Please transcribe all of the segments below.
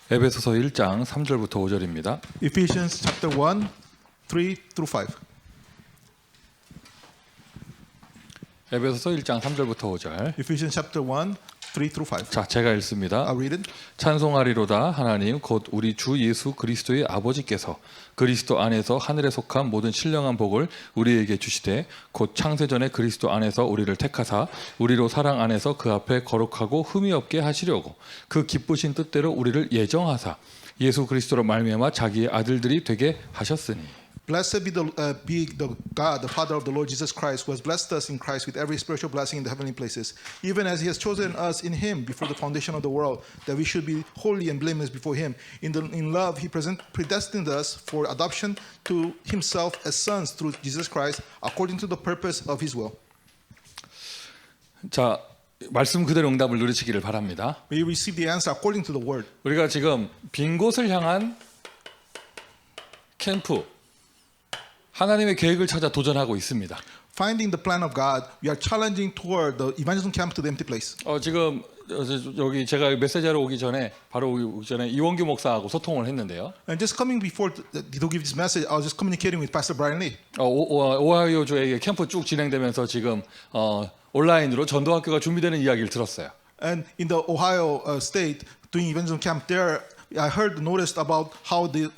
에베소서 1장 3절부터 5절입니다. Ephesians chapter 1, 3 through 5. 에베소서 1장 3절부터 5절. Ephesians chapter 1, 3 through 5. 자, 제가 읽습니다. I'll read it. 찬송하리로다 하나님 곧 우리 주 예수 그리스도의 아버지께서 그리스도 안에서 하늘에 속한 모든 신령한 복을 우리에게 주시되 곧 창세전에 그리스도 안에서 우리를 택하사 우리로 사랑 안에서 그 앞에 거룩하고 흠이 없게 하시려고 그 기쁘신 뜻대로 우리를 예정하사 예수 그리스도로 말미암아 자기의 아들들이 되게 하셨으니. Blessed be the God, the Father of the Lord Jesus Christ, who has blessed us in Christ with every spiritual blessing in the heavenly places, even as He has chosen us in Him before the foundation of the world, that we should be holy and blameless before Him. In love, He predestined us for adoption to Himself as sons through Jesus Christ, according to the purpose of His will. 자, 말씀 그대로 응답을 누리시기를 바랍니다. May you receive the answer according to the Word. 우리가 지금 빈 곳을 향한 캠프, 하나님의 계획을 찾아 도전하고 있습니다. Finding the plan of God, we are challenging toward the evangelism camp to the empty place. 지금 여기 제가 메시지하러 오기 전에 바로 오기 전에 이원규 목사하고 소통을 했는데요. And just coming before to give this message, I was just communicating with Pastor Brian Lee. 오하이오주의 캠프 쭉 진행되면서 지금 온라인으로 전도학교가 준비되는 이야기를 들었어요. And in the Ohio state, doing evangelism camp there, I noticed about how the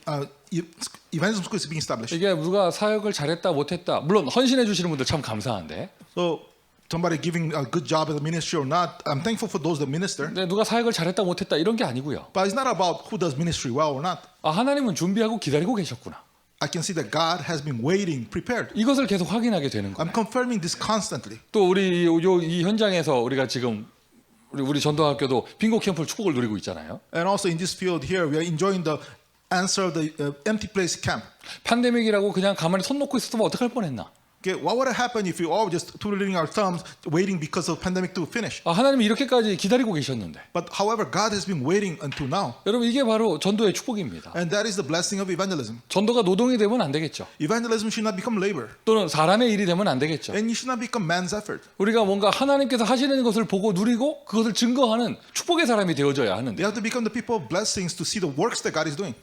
evangelism school is being established. 이게 누가 사역을 잘했다 못했다 물론 헌신해 주시는 분들 참 감사한데. So somebody giving a good job at the ministry or not, I'm thankful for those that minister. 근데 누가 사역을 잘했다 못했다 이런 게 아니고요. But it's not about who does ministry well or not. 하나님은 준비하고 기다리고 계셨구나. I can see that God has been waiting, prepared. 이것을 계속 확인하게 되는 거예요. I'm confirming this constantly. 또 우리 이 현장에서 우리가 지금 우리 전도학교도 빈곳 캠프 축복을 누리고 있잖아요. And also in this field here, we are enjoying the answer of the empty place camp. 팬데믹이라고 그냥 가만히 손 놓고 있었으면 어떡할 뻔했나? Okay, what would have happened if we all just twiddling our thumbs, waiting because of pandemic to finish? 하나님이 이렇게까지 기다리고 계셨는데. But however, God has been waiting until now. 여러분 이게 바로 전도의 축복입니다. And that is the blessing of evangelism. 전도가 노동이 되면 안 되겠죠. Evangelism should not become labor. 또는 사람의 일이 되면 안 되겠죠. And it should not become man's effort. 우리가 뭔가 하나님께서 하시는 것을 보고 누리고 그것을 증거하는 축복의 사람이 되어져야 하는데. They have to become the people of blessings to see the works that God is doing.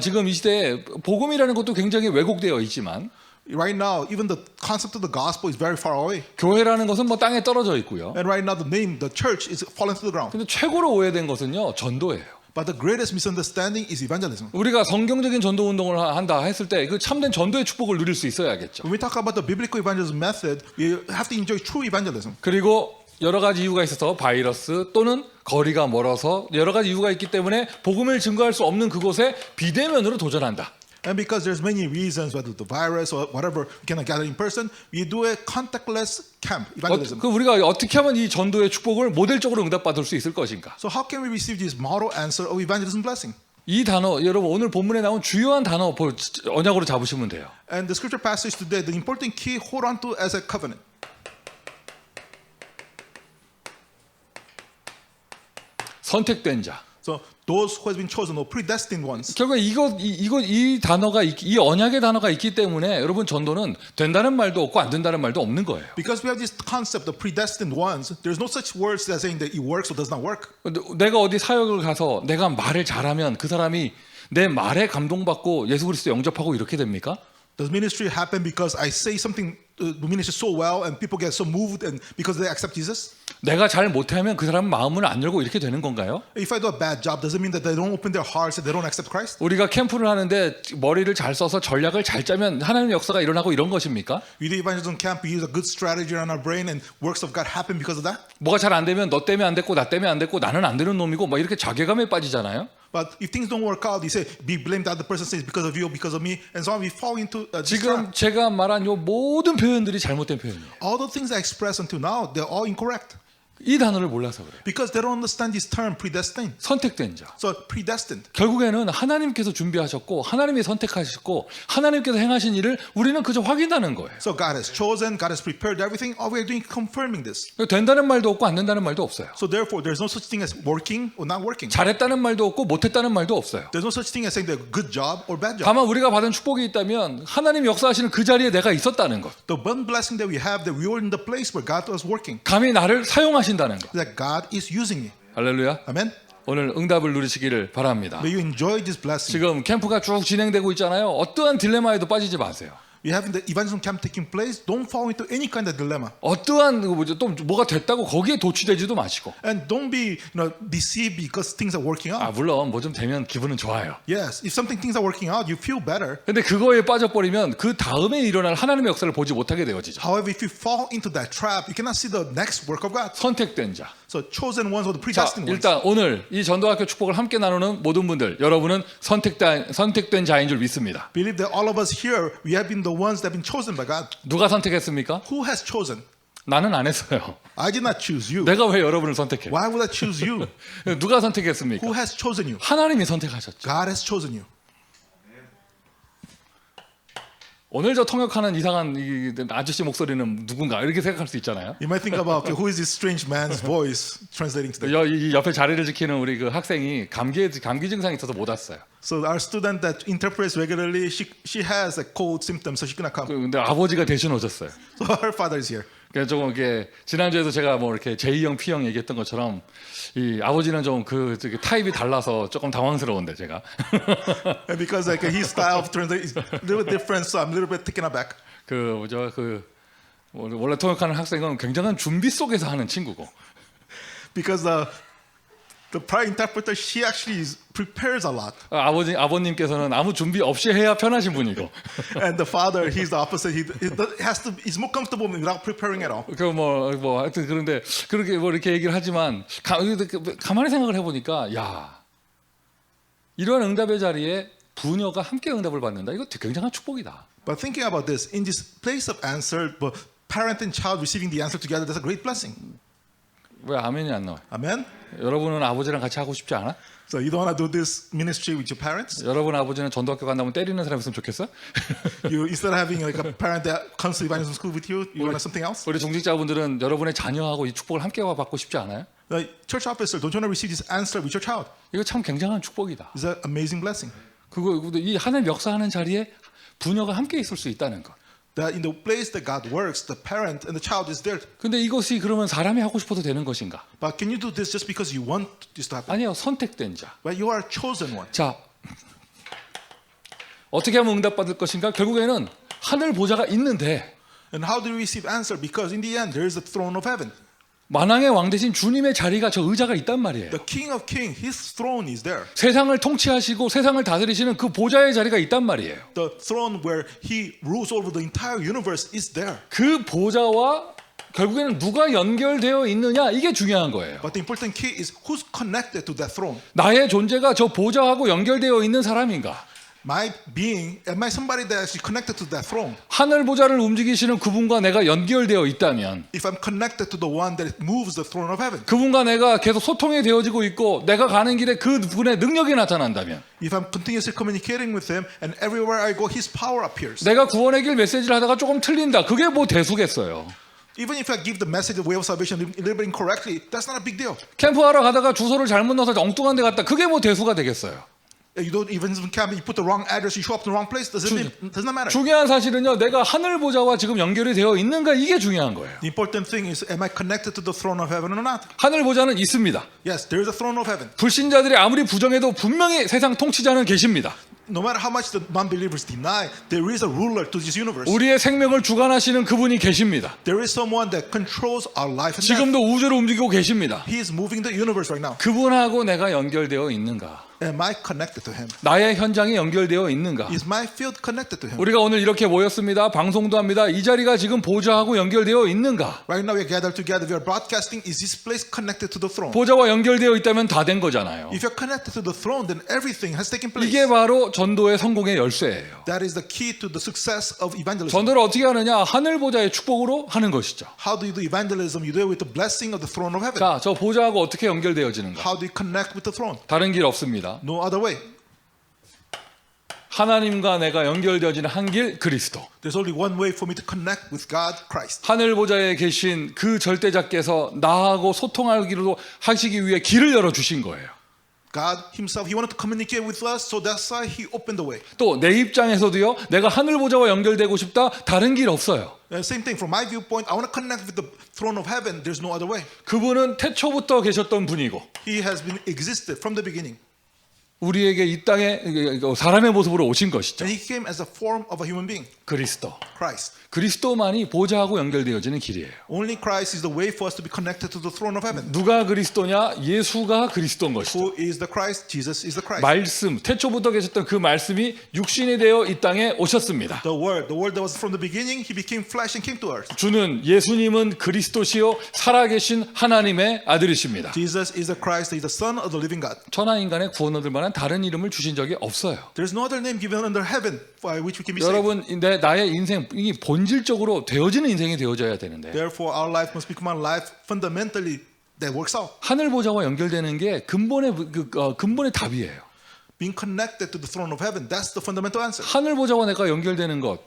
지금 이 시대에 복음이라는 것도 굉장히 왜곡되어 있지만 Right now, even the concept of the gospel is very far away. 교회라는 것은 뭐 땅에 떨어져 있고요. And right now, the name, the church, is fallen to the ground. 근데 최고로 오해된 것은요, 전도예요. But the greatest misunderstanding is evangelism. 우리가 성경적인 전도 운동을 한다 했을 때 그 참된 전도의 축복을 누릴 수 있어야겠죠. When we talk about the biblical evangelism method, we have to enjoy true evangelism. 그리고 여러 가지 이유가 있어서 바이러스 또는 거리가 멀어서 여러 가지 이유가 있기 때문에 복음을 증거할 수 없는 그곳에 비대면으로 도전한다. And because there's many reasons, whether the virus or whatever, we cannot gather in person, we do a contactless camp, evangelism. 그 우리가 어떻게 하면 이 전도의 축복을 모델적으로 응답받을 수 있을 것인가? So how can we receive this model answer of evangelism blessing? 이 단어 여러분 오늘 본문에 나온 주요한 단어 언약으로 잡으시면 돼요. And the scripture passage today, the important key, hold on to as a covenant. 선택된 자. So those who has been chosen or predestined ones. 결국 이 단어가 이 언약의 단어가 있기 때문에 여러분 전도는 된다는 말도 없고 안 된다는 말도 없는 거예요. Because we have this concept of predestined ones, there's no such words that saying that it works or does not work. 내가 어디 사역을 가서 내가 말을 잘하면 그 사람이 내 말에 감동받고 예수 그리스도 영접하고 이렇게 됩니까? Does ministry happen because I say something, the ministry so well and people get so moved and because they accept Jesus? 내가 잘 못하면 그 사람은 마음을 안 열고 이렇게 되는 건가요? If I do a bad job, does it mean that they don't open their hearts and they don't accept Christ? 우리가 캠프를 하는데 머리를 잘 써서 전략을 잘 짜면 하나님의 역사가 일어나고 이런 것입니까? We do evangelism camp, we use a good strategy on our brain and works of God happen because of that? 뭐가 잘 안 되면 너 때문에 안 됐고 나 때문에 안 됐고 나는 안 되는 놈이고 막 이렇게 자괴감에 빠지잖아요. But if things don't work out, you say, be blamed that the person says because of you, because of me, and so on. We fall into this 지금 trap. 제가 말한 요 모든 표현들이 잘못된 표현이에요. All the things I expressed until now, they're all incorrect. 이 단어를 몰라서 그래요. Because they don't understand this term, predestined. 선택된 자. So predestined. 결국에는 하나님께서 준비하셨고 하나님이 선택하셨고 하나님께서 행하신 일을 우리는 그저 확인하는 거예요. So God has chosen, God has prepared everything. All we are doing is confirming this. 된다는 말도 없고 안 된다는 말도 없어요. So therefore, there's no such thing as working or not working. 잘했다는 말도 없고 못했다는 말도 없어요. There's no such thing as saying that good job or bad job. 다만 우리가 받은 축복이 있다면 하나님 역사하시는 그 자리에 내가 있었다는 것. The one blessing that we have, that we were in the place where God was working. 감히 나를 사용하신다는 것. That God is using me. 할렐루야. Amen. 오늘 응답을 누리시기를 바랍니다. May you enjoy this blessing. 지금 캠프가 쭉 진행되고 있잖아요. 어떠한 딜레마에도 빠지지 마세요. We have the evangelism camp taking place. Don't fall into any kind of dilemma. 어떠한 또 뭐가 됐다고 거기에 도취되지도 마시고. And don't be deceived because things are working out. 물론 뭐 좀 되면 기분은 좋아요. Yes, if things are working out, you feel better. 근데 그거에 빠져버리면 그 다음에 일어날 하나님의 역사를 보지 못하게 되어지죠. However, if you fall into that trap, you cannot see the next work of God. 선택된 자. So chosen ones or the 자, predestined ones. 일단 오늘 이 전도학교 축복을 함께 나누는 모든 분들, 여러분은 선택된 자인 줄 믿습니다. Believe that all of us here, we have been the ones that have been chosen by God. 누가 선택했습니까? Who has chosen? 나는 안 했어요. I did not choose you. 내가 왜 여러분을 선택해? Why would I choose you? 누가 선택했습니까? Who has chosen you? 하나님이 선택하셨죠. God has chosen you. 오늘 저 통역하는 이상한 이 아저씨 목소리는 누군가 이렇게 생각할 수 있잖아요. You might think about who is this strange man's voice translating today. 이 옆에 자리를 지키는 우리 그 학생이 감기 증상이 있어서 못 왔어요. So our student that interprets regularly, she has a cold symptom, so she cannot come. 근데 아버지가 대신 오셨어요. So her father is here. 그래서 조금 이렇게 지난주에도 제가 뭐 이렇게 J형, P형 얘기했던 것처럼 이 아버지는 좀 그 타입이 달라서 조금 당황스러운데 제가 And because like his style of translation is a little bit different, so I'm a little bit taken aback. 원래 통역하는 학생은 굉장한 준비 속에서 하는 친구고 Because the prior interpreter, she actually prepares a lot. 아버님께서는 아무 준비 없이 해야 편하신 분이고 And the father, he's the opposite. He's more comfortable without preparing at all. 뭐 하여튼 그런데 그렇게 뭐 이렇게 얘기를 하지만 가만히 생각을 해보니까 야 이러한 응답의 자리에 부녀가 함께 응답을 받는다. 이거 굉장한 축복이다. But thinking about this, in this place of answer, but parent and child receiving the answer together, that's a great blessing. 왜 아멘이 안 나와요? Amen. 여러분은 아버지랑 같이 하고 싶지 않아? So you don't want to do this ministry with your parents? 여러분 아버지는 전도학교 간다면 때리는 사람 있으면 좋겠어? You instead of having like a parent that comes to evangelism school with you, you want something else? 우리 중직자분들은 여러분의 자녀하고 이 축복을 함께 받고 싶지 않아요? Like church officer, don't you want to receive this answer with your child? 이거 참 굉장한 축복이다. It's an amazing blessing. 이 하나님 역사하는 자리에 부녀가 함께 있을 수 있다는 것. That in the place that God works, the parent and the child is there. 근데 이것이 그러면 사람이 하고 싶어도 되는 것인가? But can you do this just because you want this to happen? 아니요, 선택된 자. But you are a chosen one. 자, 어떻게 하면 응답받을 것인가? 결국에는 하늘 보좌가 있는데 And how do you receive answer? Because in the end, there is the throne of heaven. 만왕의 왕 대신 주님의 자리가 저 의자가 있단 말이에요. The King of Kings, His throne is there. 세상을 통치하시고 세상을 다스리시는 그 보좌의 자리가 있단 말이에요. The throne where He rules over the entire universe is there. 그 보좌와 결국에는 누가 연결되어 있느냐 이게 중요한 거예요. But the important key is who's connected to that throne. 나의 존재가 저 보좌하고 연결되어 있는 사람인가? My being, am I somebody that is connected to that throne? 하늘 보좌를 움직이시는 그분과 내가 연결되어 있다면 If I'm connected to the one that moves the throne of heaven. 그분과 내가 계속 소통이 되어지고 있고 내가 가는 길에 그분의 능력이 나타난다면 If I'm continuously communicating with Him and everywhere I go, His power appears. 내가 구원의 길 메시지를 하다가 조금 틀린다. 그게 뭐 대수겠어요. Even if I give the message of way of salvation a little bit incorrectly, that's not a big deal. 캠프하러 가다가 주소를 잘못 넣어서 엉뚱한 데 갔다. 그게 뭐 대수가 되겠어요. You don't even camp, you put the wrong address, you show up in the wrong place, does not matter. 중요한 사실은요. 내가 하늘 보좌와 지금 연결이 되어 있는가 이게 중요한 거예요. The important thing is, am I connected to the throne of heaven or not? 하늘 보좌는 있습니다. Yes, there is a throne of heaven. 불신자들이 아무리 부정해도 분명히 세상 통치자는 계십니다. No matter how much the non-believers deny, there is a ruler to this universe. 우리의 생명을 주관하시는 그분이 계십니다. There is someone that controls our life and death. 지금도 우주를 움직이고 계십니다. He is moving the universe right now. 그분하고 내가 연결되어 있는가? Am I connected to Him? 나의 현장이 연결되어 있는가? Is my field connected to Him? 우리가 오늘 이렇게 모였습니다. 방송도 합니다. 이 자리가 지금 보좌하고 연결되어 있는가? Right now we are gathered together. We are broadcasting. Is this place connected to the throne? 보좌와 연결되어 있다면 다 된 거잖아요. If you're connected to the throne, then everything has taken place. 이게 바로 전도의 성공의 열쇠예요. That is the key to the success of evangelism. 전도를 어떻게 하느냐? 하늘 보좌의 축복으로 하는 것이죠. How do you do evangelism? You do it with the blessing of the throne of heaven. 자, 저 보좌하고 어떻게 연결되어지는가? How do you connect with the throne? 다른 길 없습니다. No other way. 하나님과 내가 연결되어지는 한 길 그리스도. There's only one way for me to connect with God, Christ. 하늘 보좌에 계신 그 절대자께서 나하고 소통하기로 하시기 위해 길을 열어 주신 거예요. God Himself, He wanted to communicate with us, so that's why He opened the way. 또 내 입장에서도요. 내가 하늘 보좌와 연결되고 싶다. 다른 길 없어요. Same thing from my viewpoint. I want to connect with the throne of heaven. There's no other way. 그분은 태초부터 계셨던 분이고 He has been existed from the beginning, 우리에게 이 땅에 사람의 모습으로 오신 것이죠. and He came as a form of a human being, 그리스도. Christ. 그리스도만이 보좌하고 연결되어지는 길이에요. Only Christ is the way for us to be connected to the throne of heaven. 누가 그리스도냐? 예수가 그리스도인 것이죠. Who is the Christ? Jesus is the Christ. 말씀, 태초부터 계셨던 그 말씀이 육신이 되어 이 땅에 오셨습니다. The word that was from the beginning, He became flesh and came to earth. 주는 예수님은 그리스도시요 살아계신 하나님의 아들이십니다. Jesus is the Christ. He is the Son of the living God. 천하 인간의 구원 얻을 만한 다른 이름을 주신 적이 없어요. There is no other name given under heaven by which we can be saved. 여러분, 나의 인생이 본질적으로 되어지는 인생이 되어져야 되는데 Therefore, our life must become a life fundamentally that works out. 하늘 보좌와 연결되는 게 근본의 답이에요. Being connected to the throne of heaven, that's the fundamental answer. 하늘 보좌와 내가 연결되는 것,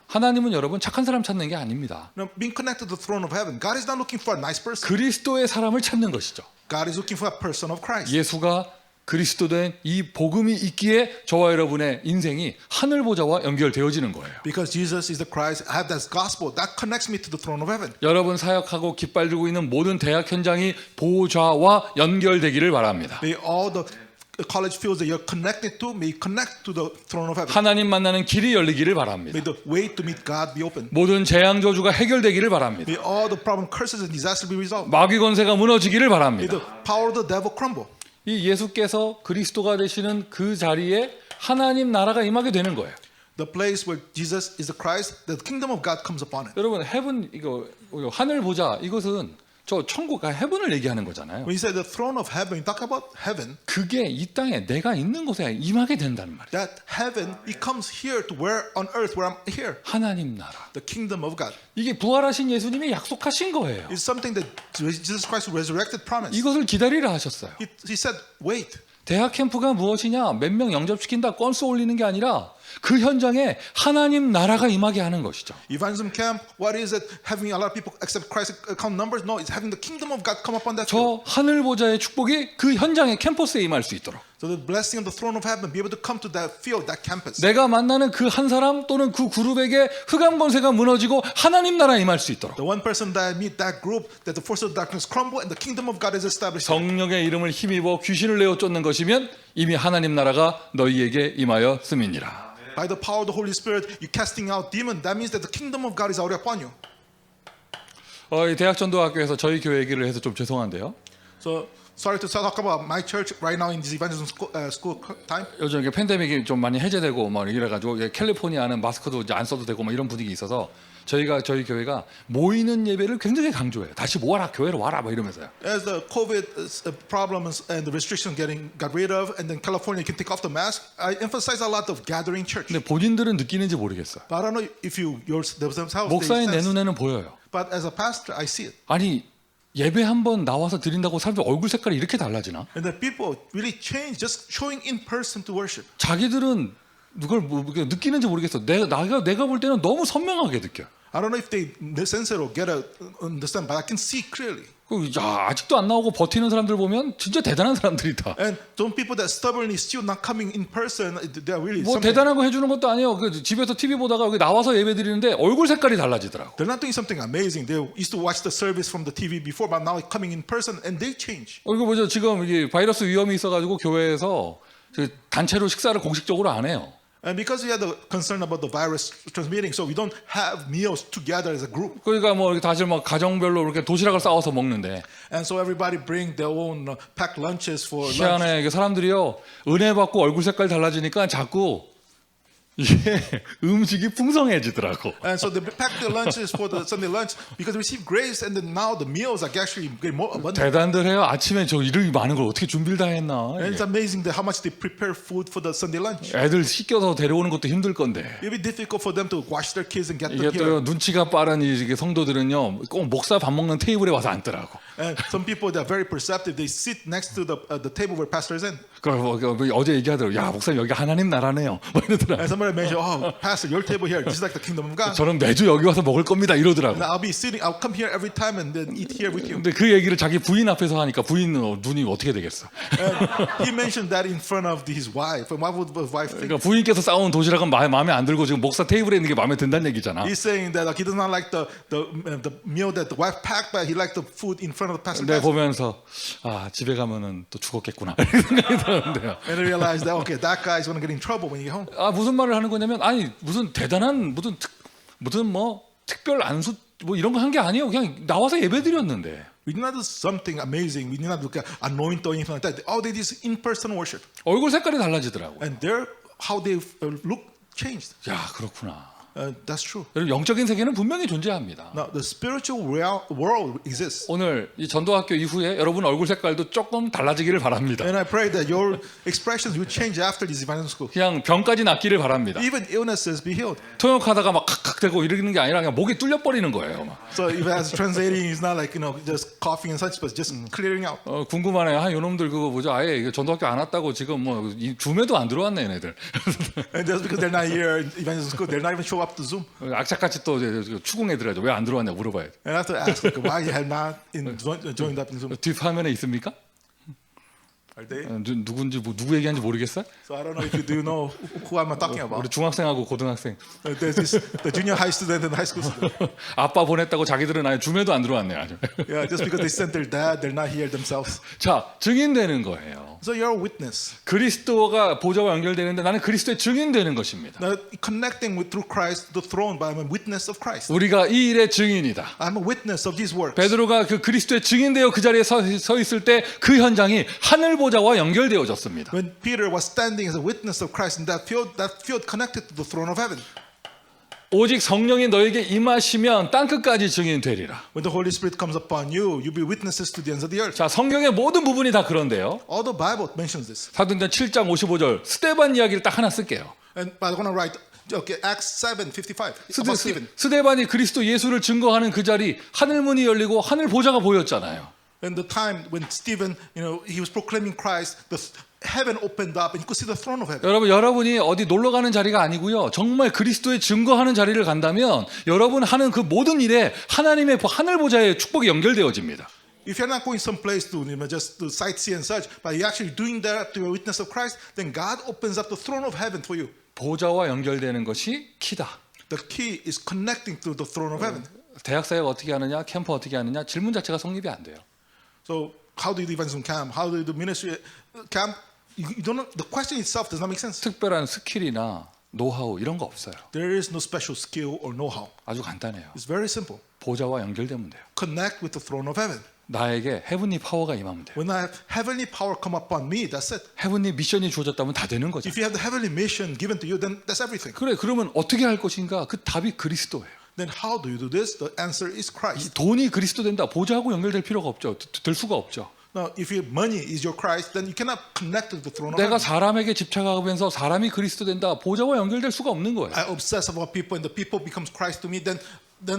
하나님은 여러분 착한 사람 찾는 게 아닙니다. Now, being connected to the throne of heaven, God is not looking for a nice person. 그리스도의 사람을 찾는 것이죠. God is looking for a person of Christ. 예수가 그리스도 된 이 복음이 있기에 저와 여러분의 인생이 하늘 보좌와 연결되어지는 거예요. Because Jesus is the Christ, I have that gospel that connects me to the throne of heaven. 여러분 사역하고 깃발 들고 있는 모든 대학 현장이 보좌와 연결되기를 바랍니다. May all the college fields that you're connected to may connect to the throne of heaven. 하나님 만나는 길이 열리기를 바랍니다. May the way to meet God be open. 모든 재앙 저주가 해결되기를 바랍니다. May all the problem, curses, and disasters be resolved. 마귀 권세가 무너지기를 May 바랍니다. the power of the devil crumble. 이 예수께서 그리스도가 되시는 그 자리에 하나님 나라가 임하게 되는 거예요. The place where Jesus is the Christ, the kingdom of God comes upon it. 여러분 헤븐 이거 하늘 보좌 이것은 저 천국 헤븐을 얘기하는 거잖아요. When you say the throne of heaven, you talk about heaven. 그게 이 땅에 내가 있는 곳에 임하게 된다는 말이에요. That heaven, it comes here to where on earth where I'm here. 하나님 나라. The kingdom of God. 이게 부활하신 예수님이 약속하신 거예요. It's something that Jesus Christ who resurrected promised. 이것을 기다리라 하셨어요. He said, wait. 대학 캠프가 무엇이냐? 몇 명 영접시킨다 건수 올리는 게 아니라 그 현장에 하나님 나라가 임하게 하는 것이죠. Evangelism camp, what is it? Having a lot of people accept Christ account numbers? No, it's having the kingdom of God come upon that field. 저 하늘 보좌의 축복이 그 현장에 캠퍼스에 임할 수 있도록. So the blessing of the throne of heaven be able to come to that field, that campus. 내가 만나는 그 한 사람 또는 그 그룹에게 흑암 권세가 무너지고 하나님 나라 임할 수 있도록. The one person that I meet, that group, that the forces of darkness crumble and the kingdom of God is established. 성령의 이름을 힘입어 귀신을 내어 쫓는 것이면 이미 하나님 나라가 너희에게 임하였음이니라. By the power of the Holy Spirit, you casting out demon. That means that the kingdom of God is already upon you. 이 대학 전도학교에서 저희 교회 얘기를 해서 좀 죄송한데요. So sorry to talk about my church right now in this evangelism school time. 요즘 이게 팬데믹이 좀 많이 해제되고 막 이래가지고 캘리포니아는 마스크도 이제 안 써도 되고 막 이런 분위기 있어서 저희 교회가 모이는 예배를 굉장히 강조해요. 다시 모아라 교회로 와라 막 이러면서요. As the COVID problems and the restrictions got rid of, and then California can take off the mask, I emphasize a lot of gathering church. 근데 본인들은 느끼는지 모르겠어요. But I don't know if you themselves. 목사인 내 눈에는 보여요. But as a pastor, I see it. 아니 예배 한번 나와서 드린다고 사람들 얼굴 색깔이 이렇게 달라지나? And the people really change just showing in person to worship. 자기들은 누굴 느끼는지 모르겠어. 내가 볼 때는 너무 선명하게 느껴. I don't know if they sense it or understand, but I can see clearly. 야, 아직도 안 나오고 버티는 사람들 보면 진짜 대단한 사람들이다. And some people that stubbornly still not coming in person, they are really 뭐 something. 대단한 거 해주는 것도 아니에요. 그 집에서 TV 보다가 여기 나와서 예배 드리는데 얼굴 색깔이 달라지더라고. They're not doing something amazing. They used to watch the service from the TV before, but now coming in person and they change. 이거 보죠. 지금 이게 바이러스 위험이 있어가지고 교회에서 단체로 식사를 공식적으로 안 해요. And because we had the concern about the virus transmitting, so we don't have meals together as a group. 그러니까 뭐 이렇게 다들 막 가정별로 이렇게 도시락을 싸워서 먹는데. And so everybody bring their own packed lunches for lunch. 희한해. 이게 사람들이요 은혜 받고 얼굴 색깔 달라지니까 자꾸 이게 음식이 풍성해지더라고. And so they pack their lunches for the Sunday lunch because they receive grace, and then now the meals are actually getting more abundant. 대단들 해요. 아침에 저 이렇게 많은 걸 어떻게 준비를 다 했나. And it's amazing that how much they prepare food for the Sunday lunch. 애들 씻겨서 데려오는 것도 힘들 건데. It'll be difficult for them to wash their kids and get them 이게 here. 또 눈치가 빠른 이 성도들은요 꼭 목사 밥 먹는 테이블에 와서 앉더라고. And some people that are very perceptive, they sit next to the table where pastor is in. 뭐 어제 얘기하더라고. 야 목사님 여기 하나님 나라네요. 뭐 이러더라. And somebody mentioned, "Oh, pastor, your table here, this is like the kingdom of God." 저는 매주 여기 와서 먹을 겁니다. 이러더라고. And I'll come here every time and then eat here with you. 근데 그 얘기를 자기 부인 앞에서 하니까 부인은 눈이 어떻게 되겠어? And he mentioned that in front of his wife. And what would his wife think? 그러니까 부인께서 싸운 도시락은 마음에 안 들고 지금 목사 테이블에 있는 게 마음에 든다는 얘기잖아. He's saying that he does not like the meal that the wife packed, but he liked the food in front of the pastor. 근데 보면서 아 집에 가면은 또 죽었겠구나 이런 생각이 들었는데요. And I realized that okay, that guy is going to get in trouble when he get home. 아 무슨 말을 하는 거냐면 아니 무슨 대단한 무슨 뭐 특별 안수 뭐 이런 거 한 게 아니에요. 그냥 나와서 예배드렸는데. We did not do something amazing. We did not look at anoint or anything like that. All they did is in-person worship, 얼굴 색깔이 달라지더라고. and how they look changed. 야 그렇구나. That's true. 여러분 영적인 세계는 분명히 존재합니다. Now the spiritual world exists, 오늘 이 전도학교 이후에 여러분 얼굴 색깔도 조금 달라지기를 바랍니다. and I pray that your expressions will change after this evangelism school. 그냥 병까지 낫기를 바랍니다. Even illnesses be healed. 통역하다가 막 칵칵대고 이러는 게 아니라 그냥 목이 뚫려 버리는 거예요. 막. So if as translating is not like just coughing and such, but just clearing out. 궁금하네요. 아, 요놈들 그거 보죠. 아예 이거 전도학교 안 왔다고 지금 뭐 이 줌에도 안 들어왔네 얘네들. And just because they're not here in evangelism school, they're not even show up to Zoom. 악착같이 또 추궁 애들하죠. 왜 안 들어왔냐 물어봐야 돼. And I have to ask like, why you have not joined up in Zoom. 뒷 화면에 있습니까? Are they? 누군지 누구 얘기하는지 모르겠어요? So I don't know if you do know who I'm talking about. 우리 중학생하고 고등학생. There's the junior high student and the high school student. 아빠 보냈다고 자기들은 아예 줌에도 안 들어왔네 아주. Yeah, just because they sent their dad, they're not here themselves. 자, 증인되는 거예요. So you're a witness. 그리스도가 보좌와 연결되는데 나는 그리스도의 증인되는 것입니다. Now, connecting through Christ to the throne, but I'm a witness of Christ. 우리가 이 일의 증인이다. I'm a witness of these works. 베드로가 그 그리스도의 증인되어 그 자리에 서 있을 때 그 현장이 하늘 보좌와 연결되어졌습니다. When Peter was standing as a witness of Christ in that field connected to the throne of heaven. 오직 성령이 너에게 임하시면 땅 끝까지 증인되리라. When the Holy Spirit comes upon you, you'll be witnesses to the ends of the earth. 자, 성경의 모든 부분이 다 그런데요. All the Bible mentions this. 사도행전 7장 55절 스데반 이야기를 딱 하나 쓸게요. And I'm going to write Acts 7:55 about Stephen. 스데반이 그리스도 예수를 증거하는 그 자리 하늘 문이 열리고 하늘 보좌가 보였잖아요. And the time when Stephen, he was proclaiming Christ, the heaven opened up and you could see the throne of heaven. 여러분이 어디 놀러 가는 자리가 아니고요. 정말 그리스도의 증거하는 자리를 간다면 여러분 하는 그 모든 일에 하나님의 하늘 보좌의 축복이 연결되어집니다. If you're not going someplace to just to sightsee and such, but you're actually doing that to a witness of Christ, then God opens up the throne of heaven for you. 보좌와 연결되는 것이 키다. The key is connecting to the throne of heaven. 대학 사역 어떻게 하느냐, 캠프 어떻게 하느냐 질문 자체가 성립이 안 돼요. So how do you do evangelism camp? How do you do ministry camp? You don't know, the question itself does not make sense. 특별한 스킬이나 노하우 이런 거 없어요. There is no special skill or know-how. 아주 간단해요. It's very simple. 보좌와 연결되면 돼요. Connect with the throne of heaven. 나에게 헤븐리 파워가 임하면 돼요. When I have heavenly power come upon me, that's it. 헤븐리 미션이 주어졌다면 다 되는 거죠. If you have the heavenly mission given to you, then that's everything. 그래, 그러면 어떻게 할 것인가? 그 답이 그리스도예요. Then how do you do this? The answer is Christ. 돈이 그리스도 된다. 보좌하고 연결될 필요가 없죠. 될 수가 없죠. Now, if your money is your Christ, then you cannot connect to the throne of 내가 heaven. 사람에게 집착하면서 사람이 그리스도 된다. 보좌와 연결될 수가 없는 거예요. I obsess about people and the people becomes Christ to me, then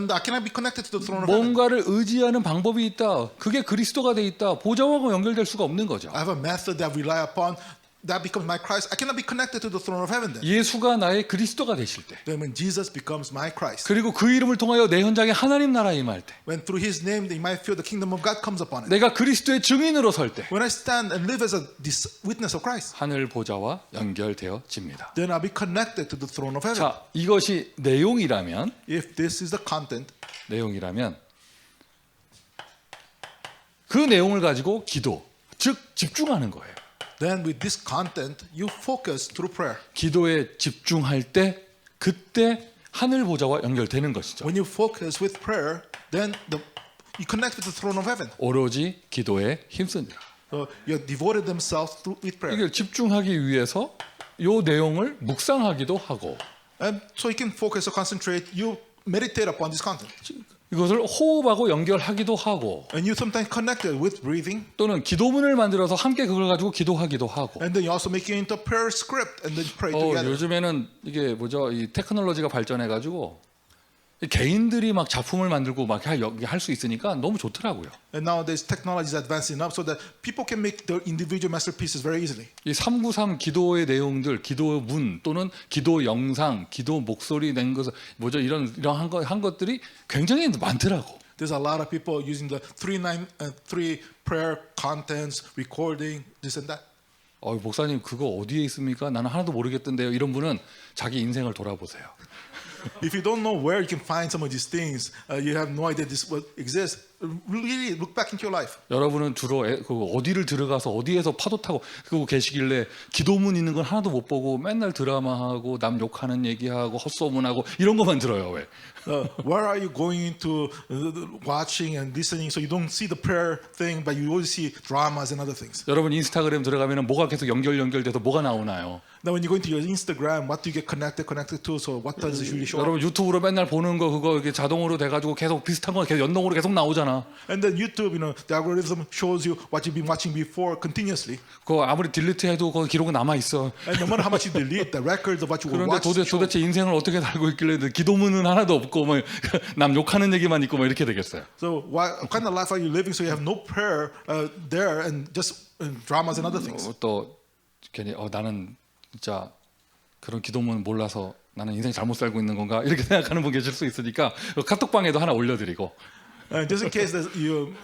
I cannot be connected to the throne of heaven. 뭔가를 의지하는 방법이 있다. 그게 그리스도가 돼 있다. 보좌와 연결될 수가 없는 거죠. I have a method that I rely upon. That becomes my Christ. I cannot be connected to the throne of heaven then. 예수가 나의 그리스도가 되실 때, Then when Jesus becomes my Christ, 그리고 그 이름을 통하여 내 현장에 하나님 나라 임할 때, when through His name they might feel the kingdom of God comes upon it. 내가 그리스도의 증인으로 설 때, When I stand and live as a witness of Christ, 하늘 보좌와 연결되어집니다. then I'll be connected to the throne of heaven. 자, 이것이 내용이라면 If this is the content, 그 내용을 가지고 기도, 즉 집중하는 거예요. then with this content, you focus through prayer. 기도에 집중할 때 그때 하늘 보좌와 연결되는 것이죠. When you focus with prayer, then you connect with the throne of heaven. 오로지 기도에 힘쓰니라. So you devoted themselves with prayer. 이걸 집중하기 위해서 요 내용을 묵상하기도 하고 And so you can focus or concentrate, you meditate upon this content. 이것을 호흡하고 연결하기도 하고 And you sometimes connect it with breathing. 또는 기도문을 만들어서 함께 그걸 가지고 기도하기도 하고 And then you also make it into a prayer script and then pray together. 요즘에는 이게 뭐죠? 이 테크놀로지가 발전해 가지고 개인들이 막 작품을 만들고 막 할 수 있으니까 너무 좋더라고요. And nowadays technology is advancing enough so that people can make their individual masterpieces very easily. 이 393 기도의 내용들, 기도문 또는 기도 영상, 기도 목소리 낸 것 뭐죠 이런 한 것들이 굉장히 많더라고. There's a lot of people using the 3 prayer contents, recording, this and that. 목사님 그거 어디에 있습니까? 나는 하나도 모르겠던데요. 이런 분은 자기 인생을 돌아보세요. If you don't know where you can find some of these things, you have no idea this will exist. Really look back into your life. 여러분은 주로 어디를 들어가서 어디에서 파도 타고 그러고 계시길래 기도문 있는 건 하나도 못 보고 맨날 드라마하고 남 욕하는 얘기하고 헛소문하고 이런 것만 들어요. 왜? Where are you going into watching and listening so you don't see the prayer thing but you always see dramas and other things. 여러분 인스타그램 들어가면은 뭐가 계속 연결돼서 뭐가 나오나요? Now when you go into your Instagram, what do you get connected to? So what does it usually show? 여러분 유튜브로 맨날 보는 거 그거 이렇게 자동으로 돼가지고 계속 비슷한 거 계속 연동으로 계속 나오잖아. And then YouTube, the algorithm shows you what you've been watching before continuously. 그거 아무리 딜리트해도 그 기록은 남아 있어. And no matter how much you delete, the records of what you will 그런데 watch. 도대체 인생을 어떻게 살고 있길래 기도문은 하나도 없고 뭐 남 욕하는 얘기만 있고 뭐 이렇게 되겠어요. So what kind of life are you living? So you have no prayer there and just dramas and other things. 또 괜히 나는 진짜 그런 기도문 몰라서 나는 인생 잘못 살고 있는 건가 이렇게 생각하는 분 계실 수 있으니까 카톡방에도 하나 올려드리고. Just in case that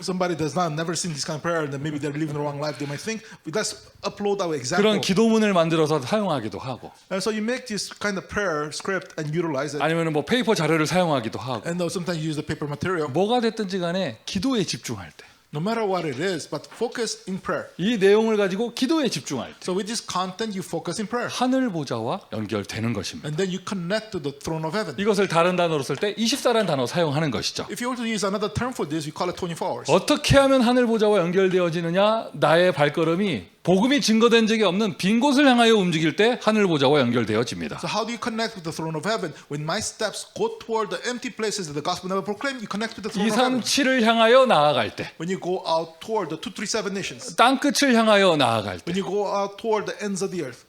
somebody does not never seen this kind of prayer, then maybe they're living the wrong life. They might think, let's upload our example. 그런 기도문을 만들어서 사용하기도 하고. And so you make this kind of prayer script and utilize it. 아니면 뭐 페이퍼 자료를 사용하기도 하고. And sometimes you use the paper material. 뭐가 됐든지 간에 기도에 집중할 때. No matter what it is, but focus in prayer. 이 내용을 가지고 기도에 집중할 때. So with this content, you focus in prayer. 하늘 보좌와 연결되는 것입니다. And then you connect to the throne of heaven. 이것을 다른 단어로 쓸 때 24라는 단어 사용하는 것이죠. If you were to use another term for this, we call it 24 hours. 어떻게 하면 하늘 보좌와 연결되어지느냐? 나의 발걸음이 복음이 증거된 적이 없는 빈 곳을 향하여 움직일 때 하늘 보좌와 연결되어집니다. So how do you connect with the throne of heaven? When my steps go toward the empty places that the gospel never proclaimed, you connect with the throne of heaven. 237을 향하여 나아갈 때, When you go out toward the 237 nations. 땅 끝을 향하여 나아갈 때, When you go out toward the ends of the earth.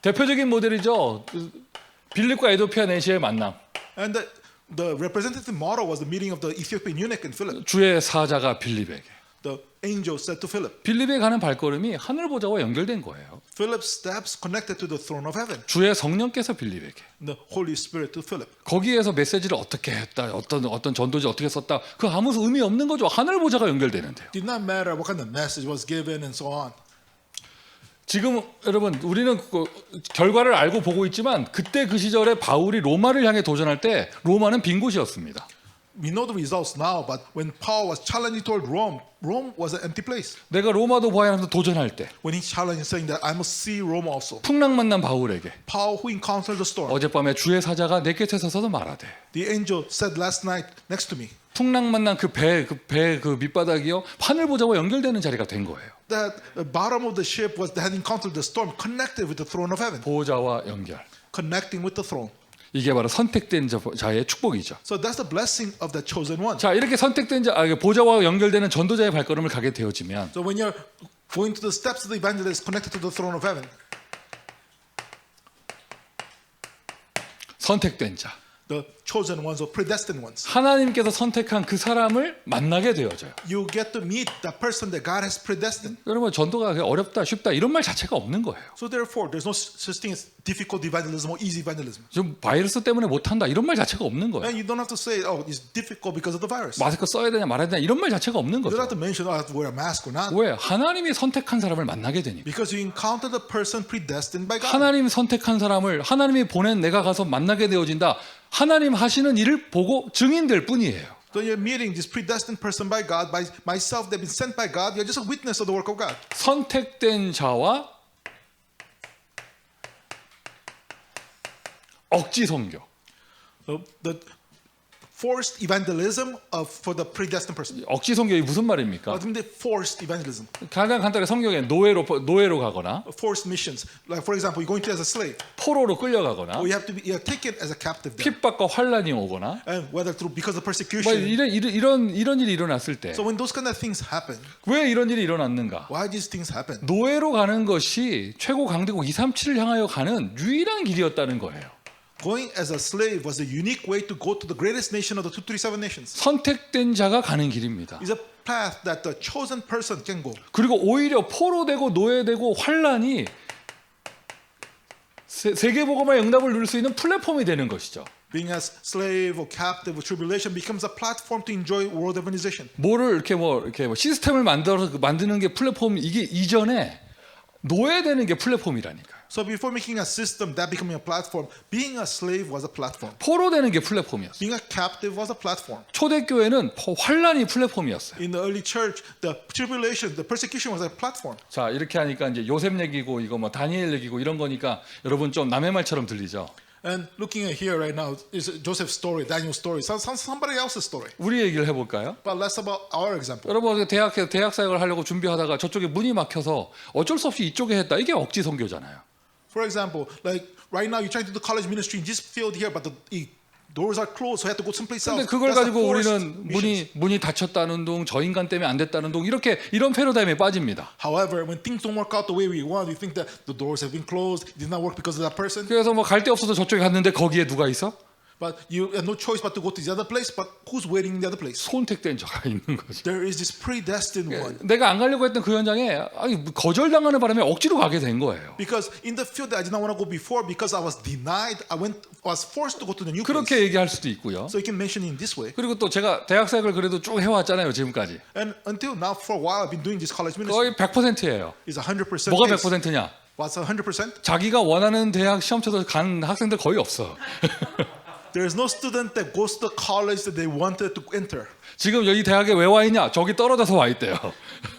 대표적인 모델이죠. 빌립과 에도피아 내시의 만남. And the representative model was the meeting of the Ethiopian eunuch and Philip. 주의 사자가 빌립에게. The angel said to Philip. 빌립에 가는 발걸음이 하늘 보좌와 연결된 거예요. Philip's steps connected to the throne of heaven. 주의 성령께서 빌립에게. The Holy Spirit to Philip. 거기에서 메시지를 어떻게 했다, 어떤 전도지 어떻게 썼다, 그 아무 의미 없는 거죠. 하늘 보좌가 연결되는데요. Did not matter what kind of message was given and so on. 지금 여러분 우리는 결과를 알고 보고 있지만 그때 그 시절에 바울이 로마를 향해 도전할 때 로마는 빈 곳이었습니다. We know the results now, but when Paul was challenging toward Rome, Rome was an empty place. 내가 로마도 봐야 하면서 도전할 때 When he challenged, saying that I must see Rome also. 풍랑 만난 바울에게 Paul, who encountered the storm, 어젯밤에 주의 사자가 내 곁에 서서 말하되 the angel said last night next to me 풍랑 만난 그 밑바닥이요 하늘 보좌와 연결되는 자리가 된 거예요. that the bottom of the ship was that had encountered the storm, connected with the throne of heaven, 보좌와 연결. connecting with the throne. 이게 바로 선택된 자의 축복이죠. So that's the blessing of the chosen one. 자, 이렇게 선택된 보좌와 연결되는 전도자의 발걸음을 가게 되어지면 So when you're going to the steps of the evangelist connected to the throne of heaven, 선택된 자, the chosen ones or predestined ones, 하나님께서 선택한 그 사람을 만나게 되어져요. you get to meet the person that God has predestined. 여러분 전도가 어렵다 쉽다 이런 말 자체가 없는 거예요. So therefore, there's no such thing as difficult evangelism or easy evangelism. 좀 바이러스 때문에 못한다 이런 말 자체가 없는 거예요. And you don't have to say, oh, it's difficult because of the virus. 마스크 써야 되냐 말아야 되냐 이런 말 자체가 없는 You don't 거죠. have to mention, oh, I have to wear a mask or not. 왜? 하나님이 선택한 사람을 만나게 되니까. Because you encounter the person predestined by God. 하나님이 선택한 사람을 하나님이 보낸 내가 가서 만나게 되어진다. 하나님 하시는 일을 보고 증인될 뿐이에요. So you're meeting this predestined person by God, by myself, they've been sent by God. You're just a witness of the work of God. 선택된 자와 억지 선교. So the forced evangelism for the predestined person. 억지 선교이 무슨 말입니까? What do you mean forced evangelism? 가장 간단하게 성경에 노예로 가거나 Forced missions. Like for example, you're going to as a slave, 포로로 끌려가거나 or you're taken as a captive there. 핍박과 환란이 오거나 And whether because of 뭐 persecution. 이런 일이 일어났을 때 So when those kind of things happen, 왜 이런 일이 일어났는가? why these things happen? 노예로 가는 것이 최고 강대국 237을 향하여 가는 유일한 길이었다는 거예요. Going as a slave was the unique way to go to the greatest nation of the 237 nations. 선택된 자가 가는 길입니다. It's a path that the chosen person can go. 그리고 오히려 포로되고 노예되고 환란이 세계복음화의 응답을 누릴 수 있는 플랫폼이 되는 것이죠. Being as slave or captive or tribulation becomes a platform to enjoy world evangelization. 뭐를 이렇게 뭐 시스템을 만드는 게 플랫폼 이게 이전에 노예되는 게 플랫폼이라니까요. So before making a system that becoming a platform, being a slave was a platform. 포로되는 게 플랫폼이었어요. Being a captive was a platform. 초대교회는 환란이 플랫폼이었어요. In the early church, the tribulation, the persecution was a platform. 자 이렇게 하니까 이제 요셉 얘기고 이거 뭐 다니엘 얘기고 이런 거니까 여러분 좀 남의 말처럼 들리죠. And looking at here right now is Joseph's story, Daniel's story, somebody else's story. 우리 얘기를 해볼까요? But less about our example. 여러분 대학 사역을 하려고 준비하다가 저쪽에 문이 막혀서 어쩔 수 없이 이쪽에 했다. 이게 억지 선교잖아요. For example, like right now you're trying to do college ministry in this field here, but the doors are closed, so you have to go someplace else. 근데 그걸 That's a 가지고 forced 우리는 missions. 문이 닫혔다는 둥, 저 인간 때문에 안 됐다는 둥 이런 패러다임에 빠집니다. However, when things don't work out the way we want, we think that the doors have been closed, it did not work because of that person. 그래서 뭐 갈 데 없어서 저쪽에 갔는데 거기에 누가 있어? But you have no choice but to go to the other place. But who's waiting in the other place? 선택된 자가 있는 거죠. There is this predestined one. 내가 안 가려고 했던 그 현장에 거절당하는 바람에 억지로 가게 된 거예요. Because in the field that I did not want to go before, because I was denied, I was forced to go to the new place. 그렇게 얘기할 수도 있고요. So you can mention it in this way. 그리고 또 제가 대학 사역을 그래도 쭉 해왔잖아요 지금까지. And until now, for a while, I've been doing this college 거의 ministry. 100%예요. It's 100%. 뭐가 case. 100%냐? What's 100%? 자기가 원하는 대학 시험 쳐서 간 학생들 거의 없어. There is no student that goes to the college that they wanted to enter. 지금 여기 대학에 왜 와 있냐? 저기 떨어져서 와 있대요.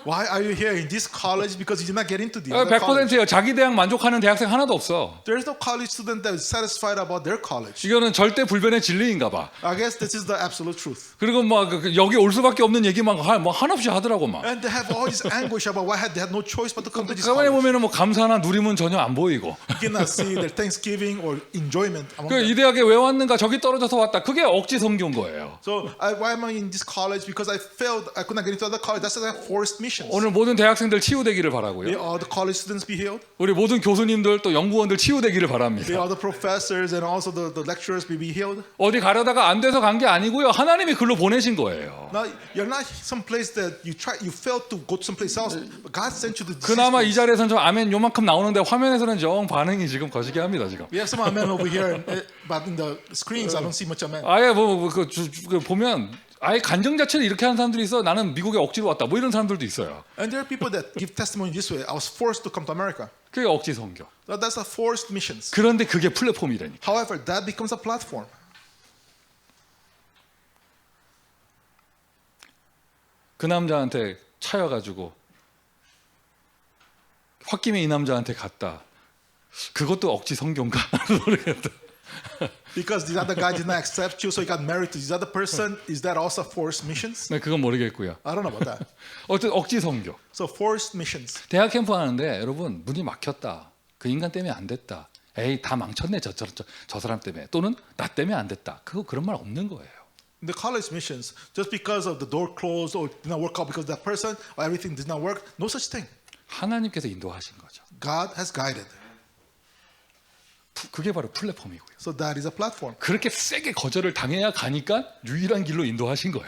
Why are you here in this college? Because you did not get into the other college. 100%예요. 자기 대학 만족하는 대학생 하나도 없어. There is no college student that is satisfied about their college. 이거는 절대 불변의 진리인가 봐. I guess this is the absolute truth. 그리고 막 여기 올 수밖에 없는 얘기만 뭐 한없이 하더라고 막. And they have all this anguish about why they had no choice but to come to this 가만히 college. 보면은 뭐 감사나 누림은 전혀 안 보이고. You cannot see their thanksgiving or enjoyment among 그 them. 이 대학에 왜 왔는가? 저기 떨어져서 왔다. 그게 억지 성교인 거예요. So why am I in this college? Because I failed. I could not get into other college. That's why I forced missions. 오늘 모든 대학생들 치유되기를 May 바라고요. all the college students be healed. 우리 모든 교수님들 또 연구원들 치유되기를 May 바랍니다. all the professors and also the lecturers be healed. 어디 가려다가 안 돼서 간 게 아니고요. 하나님이 글로 보내신 거예요. Now you're not some place that you failed to go to some place else. But God sent you to this 그나마 이 place. 자리에서는 좀 아멘 요만큼 나오는데 화면에서는 영 반응이 지금 거시기 합니다 지금. We have some amen over here, but in the screens I don't see much amen. 아예 그 보면 아예 간증 자체를 이렇게 하는 사람들이 있어. 나는 미국에 억지로 왔다. 뭐 이런 사람들도 있어요. And there are people that give testimony this way. I was forced to come to America. 그게 억지 선교. That's a forced missions. 그런데 그게 플랫폼이라니까. However, that becomes a platform. 그 남자한테 차여가지고 홧김에 이 남자한테 갔다. 그것도 억지 성교인가 모르겠다. Because this other guy did not accept you, so he got married to this other person. Is that also forced missions? 네, 그건 모르겠고요. I don't know about that. 어쨌든 억지 성교. So forced missions. 대학 캠프 하는데 여러분 문이 막혔다. 그 인간 때문에 안 됐다. 에이 다 망쳤네 저 사람 때문에. 또는 나 때문에 안 됐다. 그런 말 없는 거예요. In the college missions, just because of the door closed or did not work out because of that person or everything did not work, no such thing. 하나님께서 인도하신 거죠. God has guided. 그게 바로 플랫폼이고요. So that is a platform. 그렇게 세게 거절을 당해야 가니까 유일한 길로 인도하신 거예요.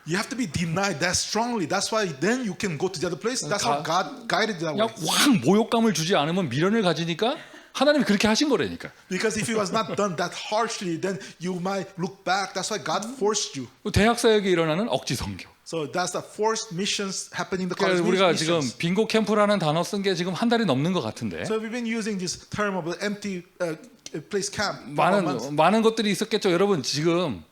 You have to be denied that strongly. That's why then you can go to the other place. That's how God guided that way. 그냥 확 모욕감을 주지 않으면 미련을 가지니까 하나님이 그렇게 하신 거라니까. Because if it was not done that harshly, then you might look back. That's why God forced you. 대학 사역에 일어나는 억지 성교. So that's the forced missions happening in the 그러니까 college 우리가 지금 missions. 빙고 캠프라는 단어 쓴 게 지금 한 달이 넘는 것 같은데 So we've been using this term of the empty place camp. for about months. 많은 것들이 있었겠죠. 여러분 지금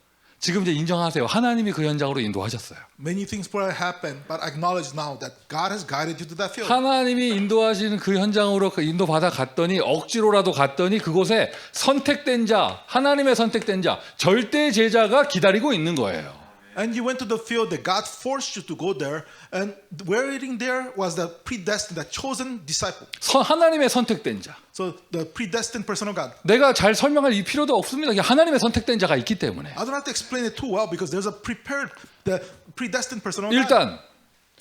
이제 인정하세요. 하나님이 그 현장으로 인도하셨어요. Many things will happen, but acknowledge now that God has guided you to that field. 하나님이 인도하시는 그 현장으로 인도받아 갔더니 억지로라도 갔더니 그곳에 선택된 자, 하나님의 선택된 자, 절대 제자가 기다리고 있는 거예요. And you went to the field that God forced you to go there, and waiting there was the predestined, the chosen disciple. 하나님의 선택된 자. So the predestined person of God. 내가 잘 설명할 이 필요도 없습니다. 하나님의 선택된 자가 있기 때문에. I don't have to explain it too well because there's a prepared, the predestined person of God. 일단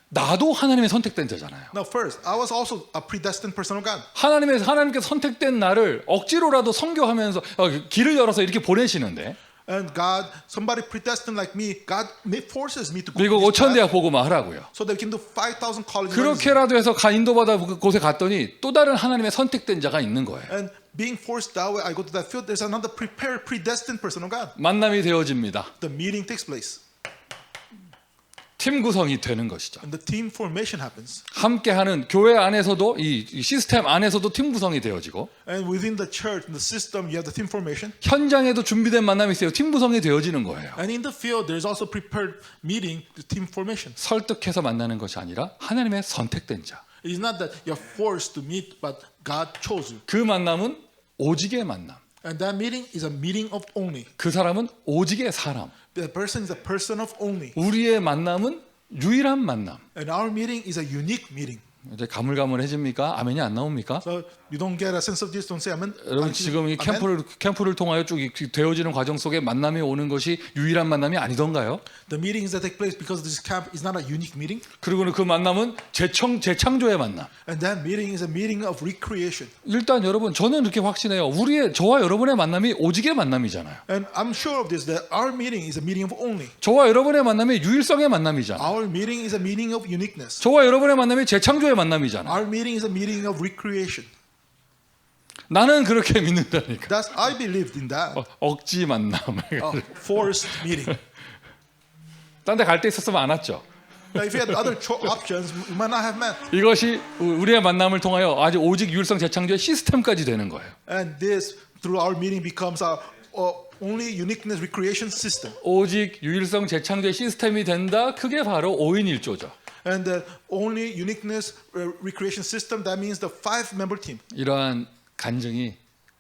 나도 하나님의 선택된 자잖아요. Now, first, I was also a predestined person of God. 하나님께서 선택된 나를 억지로라도 선교하면서 길을 열어서 이렇게 보내시는데 And God, somebody predestined like me, God forces me to go 미국 to this path 5,000대학 보고만 하라고요. so that we can do 5,000 college. 그렇게라도 해서 인도받아 곳에 갔더니 또 다른 하나님의 선택된 자가 있는 거예요. And being forced that way, I go to that field. There's another prepared, predestined person of God. 만남이 되어집니다. The meeting takes place, 팀 구성이 되는 것이죠. and the team formation happens. 함께하는 교회 안에서도 이 시스템 안에서도 팀 구성이 되어지고 And within the church, in the system, you have the team formation. 현장에도 준비된 만남이 있어요. 팀 구성이 되어지는 거예요. And in the field, there's also prepared meeting, the team formation. 설득해서 만나는 것이 아니라 하나님의 선택된 자. It is not that you're forced to meet, but God chose you. 그 만남은 오직의 만남. And that meeting is a meeting of only. 그 사람은 오직의 사람. The person is a person of only. 우리의 만남은 유일한 만남. And our meeting is a unique meeting. 이제 가물가물해집니까? 아멘이 안 나옵니까? So you don't get a sense of this, don't say amen. 여러분 지금 이 캠프를 통하여 쭉 되어지는 과정 속에 만남이 오는 것이 유일한 만남이 아니던가요? The meetings that take place because this camp is not a unique meeting. 그리고는 그 만남은 재창조의 만남. And that meeting is a meeting of recreation. 일단 여러분 저는 이렇게 확신해요. 저와 여러분의 만남이 오직의 만남이잖아요. And I'm sure of this, that our meeting is a meeting of only. 저와 여러분의 만남이 유일성의 만남이잖아요. Our meeting is a meeting of uniqueness. 저와 여러분의 만남이 재창조의 만남이잖아요. Our meeting is a meeting of recreation. 나는 그렇게 믿는다니까. That's I believed in that. 억지 만남. Forced meeting. 딴 데 갈 데 있었으면 안 왔죠. Now, if you had other options, we might not have met. 이것이 우리의 만남을 통하여 아주 오직 유일성 재창조의 시스템까지 되는 거예요. And this, through our meeting, becomes our only uniqueness recreation system. 오직 유일성 재창조의 시스템이 된다. 그게 바로 5인 1조죠. And the only uniqueness recreation system, that means the 5-member team. 이러한 간증이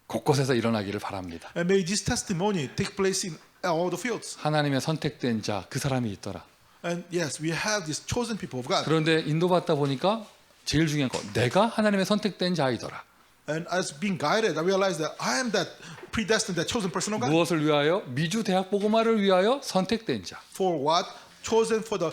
곳곳에서 일어나기를 바랍니다. And may this testimony take place in all the fields. 하나님의 선택된 자, 그 사람이 있더라. And yes, we have these chosen people of God. 그런데 인도받다 보니까 제일 중요한 거, 내가 하나님의 선택된 자이더라. And as being guided, I realized that I am that predestined, that chosen person of God. 무엇을 위하여? 미주 대학 복음화를 위하여 선택된 자. For what? Chosen for the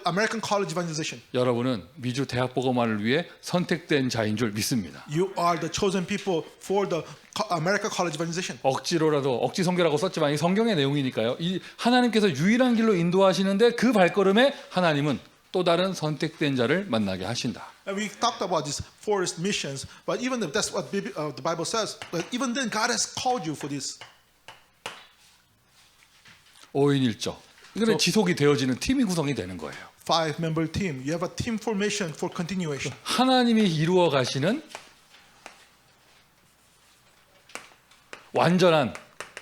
American college evangelization. 여러분은 미주 대학 복음화를 위해 선택된 자인 줄 믿습니다. You are the chosen people for the American college evangelization. 억지로라도 억지 성경이라고 썼지만 이 성경의 내용이니까요. 이 하나님께서 유일한 길로 인도하시는데 그 발걸음에 하나님은 또 다른 선택된 자를 만나게 하신다. And we talked about these forest missions, but even if that's what the Bible says, but even then God has called you for this. 5인 1조. 이거는 지속이 되어지는 팀이 구성이 되는 거예요. 5-member team. You have a team formation for continuation. 하나님이 이루어 가시는 완전한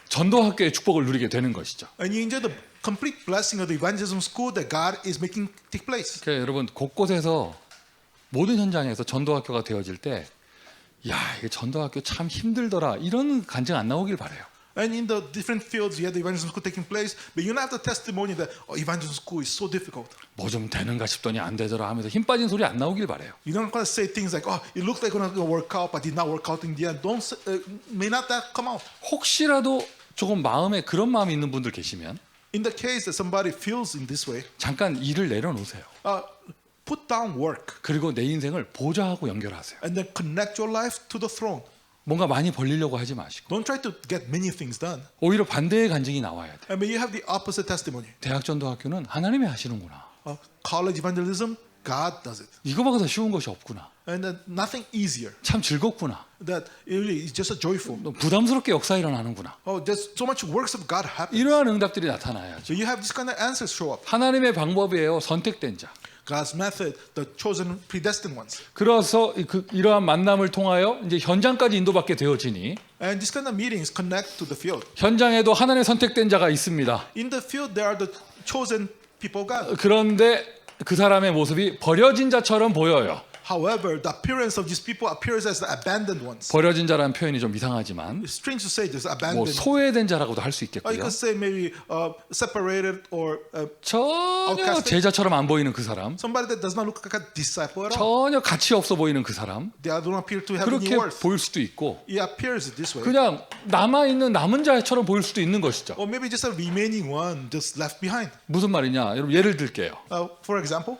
전도학교의 축복을 누리게 되는 것이죠. And you enjoy the complete blessing of the evangelism school that God is making take place. 그러니까 여러분 곳곳에서 모든 현장에서 전도학교가 되어질 때, 야, 이게 전도학교 참 힘들더라 이런 간증 안 나오길 바래요. And in the different fields, you have the evangelism school taking place, but you don't have the testimony that evangelism school is so difficult. 뭐 좀 되는가 싶더니 안 되더라 하면서 힘 빠진 소리 안 나오길 바래요. You don't want to say things like, "Oh, it looked like it's going to work out, but did not work out in the end." Don't may not that come out. 혹시라도 조금 마음에 그런 마음이 있는 분들 계시면 In the case that somebody feels in this way, 잠깐 일을 내려놓으세요. put down work 그리고 내 인생을 보좌하고 연결하세요. and then connect your life to the throne. 뭔가 많이 벌리려고 하지 마시고 Don't try to get many things done. 오히려 반대의 간증이 나와야 돼. And may you have the opposite testimony. 대학 전도학교는 하나님이 하시는구나. College evangelism, God does it, 이거보다 더 쉬운 것이 없구나. and then nothing easier. 참 즐겁구나. That it really is just a joyful. 부담스럽게 역사 일어나는구나. There's so much works of God happen. 이러한 응답들이 나타나야죠. So you have this kind of answers show up. 하나님의 방법이에요. 선택된 자. God's method, the chosen, predestined ones. 그래서 이러한 만남을 통하여 이제 현장까지 인도받게 되어지니 And this kind of meetings connect to the field. 현장에도 하나님의 선택된 자가 있습니다. In the field, there are the chosen people of God. 그런데 그 사람의 모습이 버려진 자처럼 보여요. However, the appearance of these people appears as the abandoned ones. 버려진 자라는 표현이 좀 이상하지만 It's strange to say this, 뭐 abandoned. 소외된 자라고도 할 수 Or you 있겠고요. could say maybe separated or 전혀 outcasted. 제자처럼 안 보이는 그 사람, somebody that does not look like a disciple at all. 전혀 가치 없어 보이는 그 사람, They don't appear to have any 그렇게 worth. 보일 수도 있고 It appears this way. 그냥 남아있는 남은 자처럼 보일 수도 있는 것이죠. Or maybe just a remaining one just left behind. 무슨 말이냐? 여러분 예를 들게요. For example,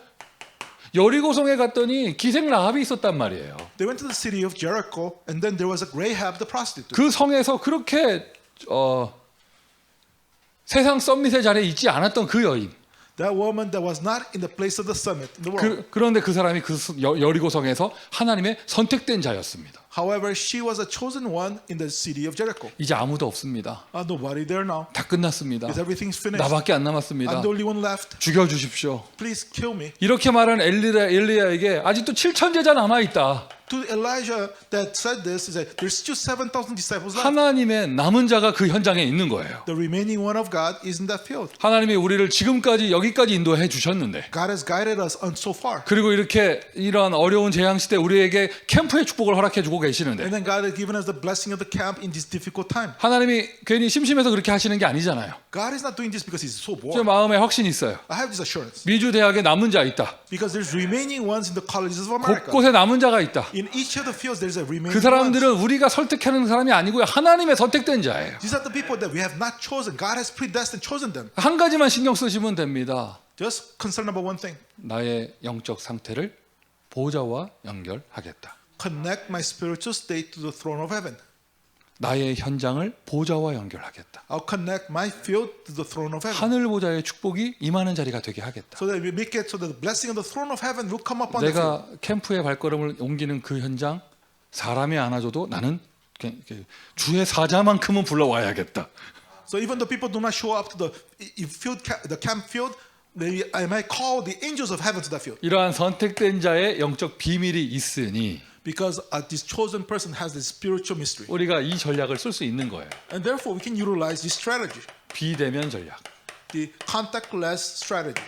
여리고성에 갔더니 기생 라합이 있었단 말이에요. They went to the city of Jericho, and then there was a Rahab the prostitute. 그 성에서 그렇게 세상 썸밋의 자리에 있지 않았던 그 여인. That woman that was not in the place of the summit in the world. 그런데 그 사람이 그 여리고성에서 하나님의 선택된 자였습니다. However, she was a chosen one in the city of Jericho. 이제 아무도 없습니다. Nobody there now. 다 끝났습니다. Because everything's finished. 나밖에 안 남았습니다. I'm the only one left. 죽여주십시오. Please kill me. 이렇게 말한 엘리야에게 아직도 7천 제자 남아 있다. To Elijah that said this, is that there's still 7,000 disciples left. 하나님의 남은 자가 그 현장에 있는 거예요. The remaining one of God is in that field. 하나님이 우리를 지금까지 여기까지 인도해 주셨는데, God has guided us on so far. 그리고 이렇게 이러한 어려운 재앙 시대 우리에게 캠프의 축복을 허락해 주고 계시는데, And then God has given us the blessing of the camp in this difficult time. 하나님이 괜히 심심해서 그렇게 하시는 게 아니잖아요. God is not doing this because He's so 제 bored. 마음에 확신이 있어요. I have this assurance 미주 대학에 남은 자 있다. because there's remaining ones in the colleges of America. 곳곳에 남은 자가 있다. In each of the fields, there's a remaining 그 ones. 사람들은 우리가 설득하는 사람이 아니고요, 하나님의 선택된 자예요. These are the people that we have not chosen. God has predestined, chosen them. 한 가지만 신경 쓰시면 됩니다. Just concerned about one thing. 나의 영적 상태를 보좌와 연결하겠다. Connect my spiritual state to the throne of heaven. 나의 현장을 보좌와 연결하겠다. I'll connect my field to the throne of heaven. 하늘 보좌의 축복이 임하는 자리가 되게 하겠다. So that we make it so that the blessing of the throne of heaven will come upon the field. 내가 캠프의 발걸음을 옮기는 그 현장, 사람이 안아줘도 나는 주의 사자만큼은 불러와야겠다. So even though people do not show up to the camp field, maybe I might call the angels of heaven to that field. 이러한 선택된 자의 영적 비밀이 있으니 Because this chosen person has this spiritual mystery. 우리가 이 전략을 쓸 수 있는 거예요. And therefore we can utilize this strategy, 비대면 전략. the contactless strategy.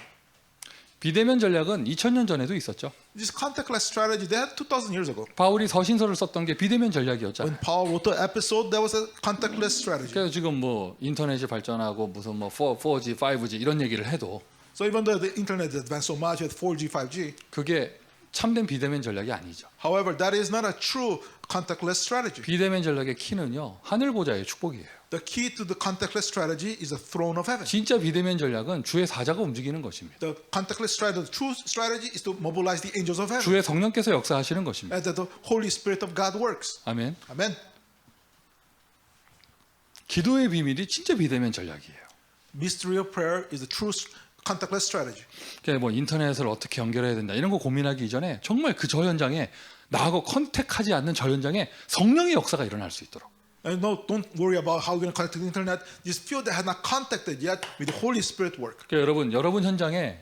비대면 전략은 2000년 전에도 있었죠. This contactless strategy, they had 2,000 years ago. 바울이 서신서를 썼던 게 비대면 전략이었잖아요. When Paul wrote the episode, there was a contactless strategy. 그래서 지금 뭐 인터넷이 발전하고 무슨 뭐 4G, 5G 이런 얘기를 해도 So even though the internet has advanced so much with 4G, 5G, 그게 참된 비대면 전략이 아니죠. however, that is not a true contactless strategy. 비대면 전략의 키는요, 하늘 보좌의 축복이에요. The key to the contactless strategy is the throne of heaven. 진짜 비대면 전략은 주의 사자가 움직이는 것입니다. The contactless strategy, the true strategy is to mobilize the angels of heaven. 주의 성령께서 역사하시는 것입니다. And that the Holy Spirit of God works. 아멘. Amen. 기도의 비밀이 진짜 비대면 전략이에요. Mystery of prayer is the true contactless strategy. 그러니까 뭐 인터넷을 어떻게 연결해야 된다 이런 거 고민하기 이전에 정말 그 저 현장에 나하고 컨택하지 않는 저 현장에 성령의 역사가 일어날 수 있도록. And no, don't worry about how we're going to connect to the internet. This field that has not contacted yet with the Holy Spirit work. 그러니까 여러분 현장에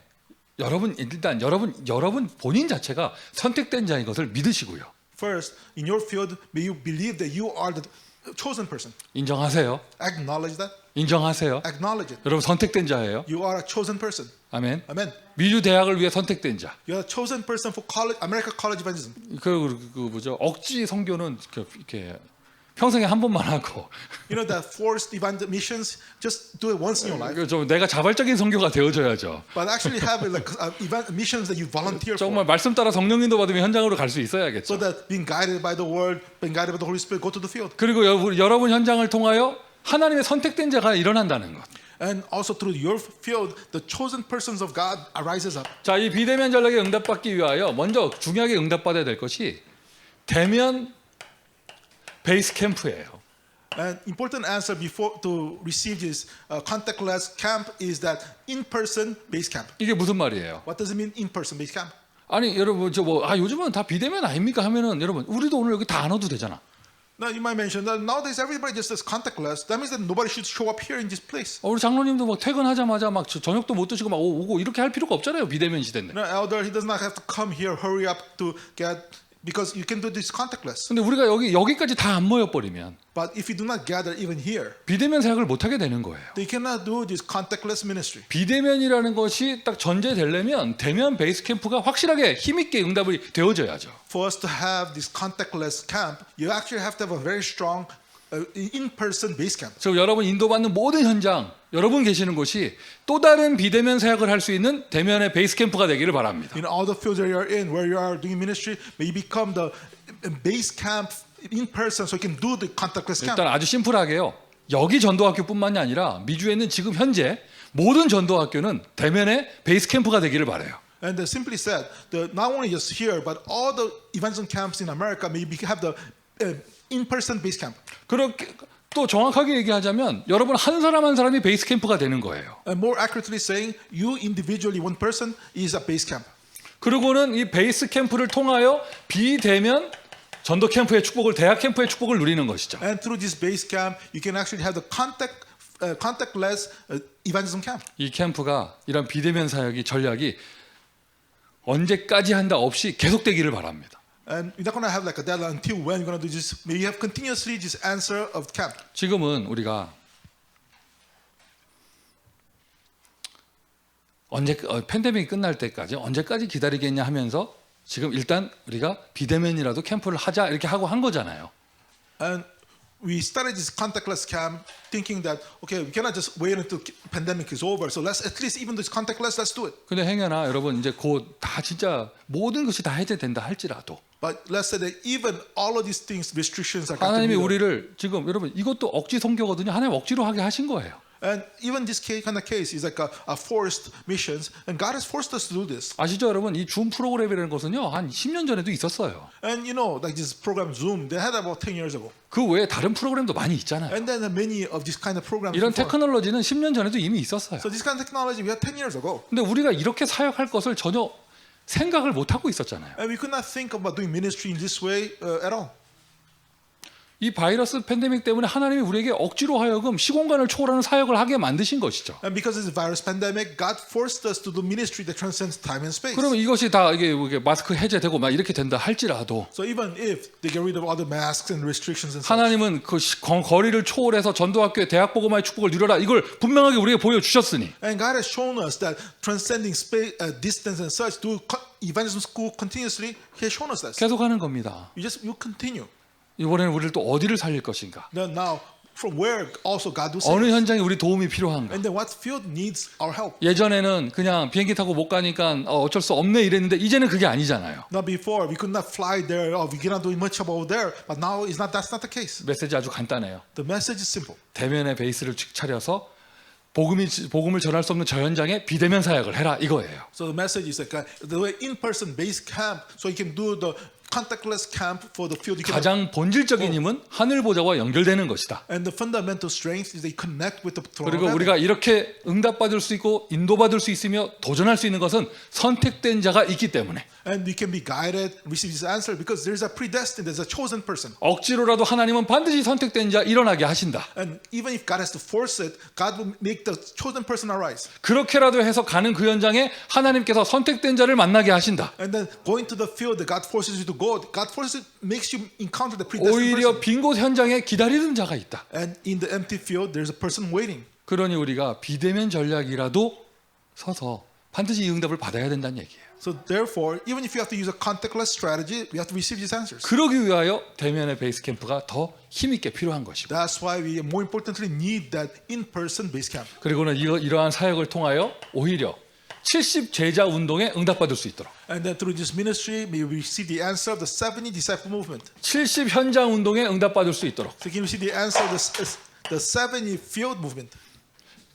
여러분 본인 자체가 선택된 자인 것을 믿으시고요. First, in your field, may you believe that you are the chosen person. 인정하세요. Acknowledge that. 인정하세요. Acknowledge it. 여러분 선택된 자예요. You are a chosen person. 아멘. Amen. 미주 대학을 위해 선택된 자. You are a chosen person for college, America College Evangelism. 그 뭐죠? 억지 선교는 이렇게 평생에 한 번만 하고. You know that forced missions, just do it once in your life. 좀 내가 자발적인 선교가 되어줘야죠. But actually have like missions that you volunteer for. 정말 말씀 따라 성령 인도 받으면 현장으로 갈 수 So 있어야겠죠. that being guided by the word, being guided by the Holy Spirit, go to the field. 그리고 여러분 현장을 통하여 하나님의 선택된 자가 일어난다는 것. And also through your field, the chosen persons of God arises up. 자, 이 비대면 전략에 응답받기 위하여 먼저 중요하게 응답받아야 될 것이 대면 베이스 캠프예요. An important answer before to receive this contactless camp is that in-person base camp. 이게 무슨 말이에요? What does it mean in-person base camp? 아니 여러분 요즘은 다 비대면 아닙니까 하면은 여러분 우리도 오늘 여기 다 안 와도 되잖아. Now you might mention that nowadays everybody just says contactless. That means that nobody should show up here in this place. 우리 장로님도 막 퇴근하자마자 막 저녁도 못 드시고 막 오고 이렇게 할 필요가 없잖아요. 비대면 시대인데. No, elder, he does not have to come here, hurry up to get, because you can do this contactless. 근데 우리가 여기까지 다 안 모여 버리면 But if you do not gather even here, 비대면 사역을 못 하게 되는 거예요. they cannot do this contactless ministry. 비대면이라는 것이 딱 전제되려면 대면 베이스 캠프가 확실하게 힘있게 응답이 되어져야죠. For us to have this contactless camp, you actually have to have a very strong in-person base camp. 그래서 여러분 인도받는 모든 현장, 여러분 계시는 곳이 또 다른 비대면 사역을 할 수 있는 대면의 베이스 캠프가 되기를 바랍니다. In all the fields that you are in, where you are doing ministry, may you become the base camp in person, so you can do the contactless camp. 일단 아주 심플하게요. 여기 전도학교뿐만이 아니라 미주에 있는 지금 현재 모든 전도학교는 대면의 베이스 캠프가 되기를 바라요. And simply said, not only just here, but all the evangelism camps in America maybe have the in-person base camp. 그렇게 또 정확하게 얘기하자면 여러분 한 사람 한 사람이 베이스 캠프가 되는 거예요. And more accurately saying, you individually, one person is a base camp. 그리고는 이 베이스 캠프를 통하여 비대면 전도 캠프의 축복을 대학 캠프의 축복을 누리는 것이죠. And through this base camp, you can actually have the contactless evangelism camp. 이 캠프가 이런 비대면 사역이 전략이 언제까지 한다 없이 계속되기를 바랍니다. And you're not going to have like a deadline until when you're going to do this. You have continuously this answer of camp. 지금은 우리가 팬데믹이 끝날 때까지 언제까지 기다리겠냐 하면서 지금 일단 우리가 비대면이라도 캠프를 하자 이렇게 하고 한 거잖아요. And we started this contactless camp thinking that okay, we cannot just wait until pandemic is over. So let's at least even this contactless, let's do it. 근데 행여나 여러분 이제 곧 다 진짜 모든 것이 다 해제된다 할지라도 But let's say that even all of these things, restrictions are going to 하나님이 be there. 우리를 지금 여러분 이것도 억지 선교거든요. 하나님 억지로 하게 하신 거예요. And even this kind of case is like a forced missions, and God has forced us to do this. 아시죠 여러분 이 줌 프로그램이라는 것은요 한 10년 전에도 있었어요. And you know, like this program Zoom, they had about 10 years ago. 그 외에 다른 프로그램도 많이 있잖아요. And then many of this kind of programs. 이런 before. 테크놀로지는 10년 전에도 이미 있었어요. So this kind of technology we had 10 years ago. 근데 우리가 이렇게 사역할 것을 전혀 생각을 못 하고 있었잖아요. And we could not think about doing ministry in this way at all. 이 바이러스 팬데믹 때문에 하나님이 우리에게 억지로 하여금 시공간을 초월하는 사역을 하게 만드신 것이죠. And because of the virus pandemic, God forced us to do ministry that transcends time and space. 그러면 이것이 다 이게 마스크 해제되고 막 이렇게 된다 할지라도 So even if they get rid of all the masks and restrictions and such, 하나님은 그 거리를 초월해서 전도학교의 대학복음화의 축복을 누려라 이걸 분명하게 우리에게 보여주셨으니 and God has shown us that transcending space, distance and such, do evangelism school continuously. He has shown us that. 계속하는 겁니다. You continue. 이번에는 우리를 또 어디를 살릴 것인가? Then now, from where also God will 어느 save us. 현장에 우리 도움이 필요한가? And then what field needs our help? 예전에는 그냥 비행기 타고 못 가니까 어쩔 수 없네 이랬는데 이제는 그게 아니잖아요. Now before we could not fly there, or we cannot do much about there. But now it's not. That's not the case. 메시지 아주 간단해요. The message is simple. 대면의 베이스를 차려서 복음을 전할 수 없는 저 현장에 비대면 사역을 해라 이거예요. So the message is like the way in-person based camp, so you can do the contactless camp for the field. You can 가장 본질적인 힘은 하늘 보좌와 연결되는 것이다. and the fundamental strength is they connect with the throne 그리고 of heaven. 우리가 이렇게 응답받을 수 있고 인도받을 수 있으며 도전할 수 있는 것은 선택된 자가 있기 때문에 And we can be guided, receive this answer because there's a predestined, there's a chosen person. 억지로라도 하나님은 반드시 선택된 자 일어나게 하신다. And even if God has to force it, God will make the chosen person arise. 그렇게라도 해서 가는 그 현장에 하나님께서 선택된 자를 만나게 하신다. And then going to the field that God forces you to go, God forces makes you encounter the predestined 오히려 person. 빈 곳 현장에 기다리는 자가 있다. And in the empty field, there's a person waiting. 그러니 우리가 비대면 전략이라도 서서 반드시 이 응답을 받아야 된다는 얘기예요. So therefore, even if you have to use a contactless strategy, we have to receive these answers. 그러기 위하여 대면의 베이스 캠프가 더 힘있게 필요한 것이고 That's why we more importantly need that in-person base camp. 그리고는 이러한 사역을 통하여 오히려 70 제자 운동에 응답받을 수 있도록 And then through this ministry, may we receive the answer of the 70 disciple movement. 70 현장 운동에 응답받을 수 있도록 So you can receive the answer of the 70 field movement.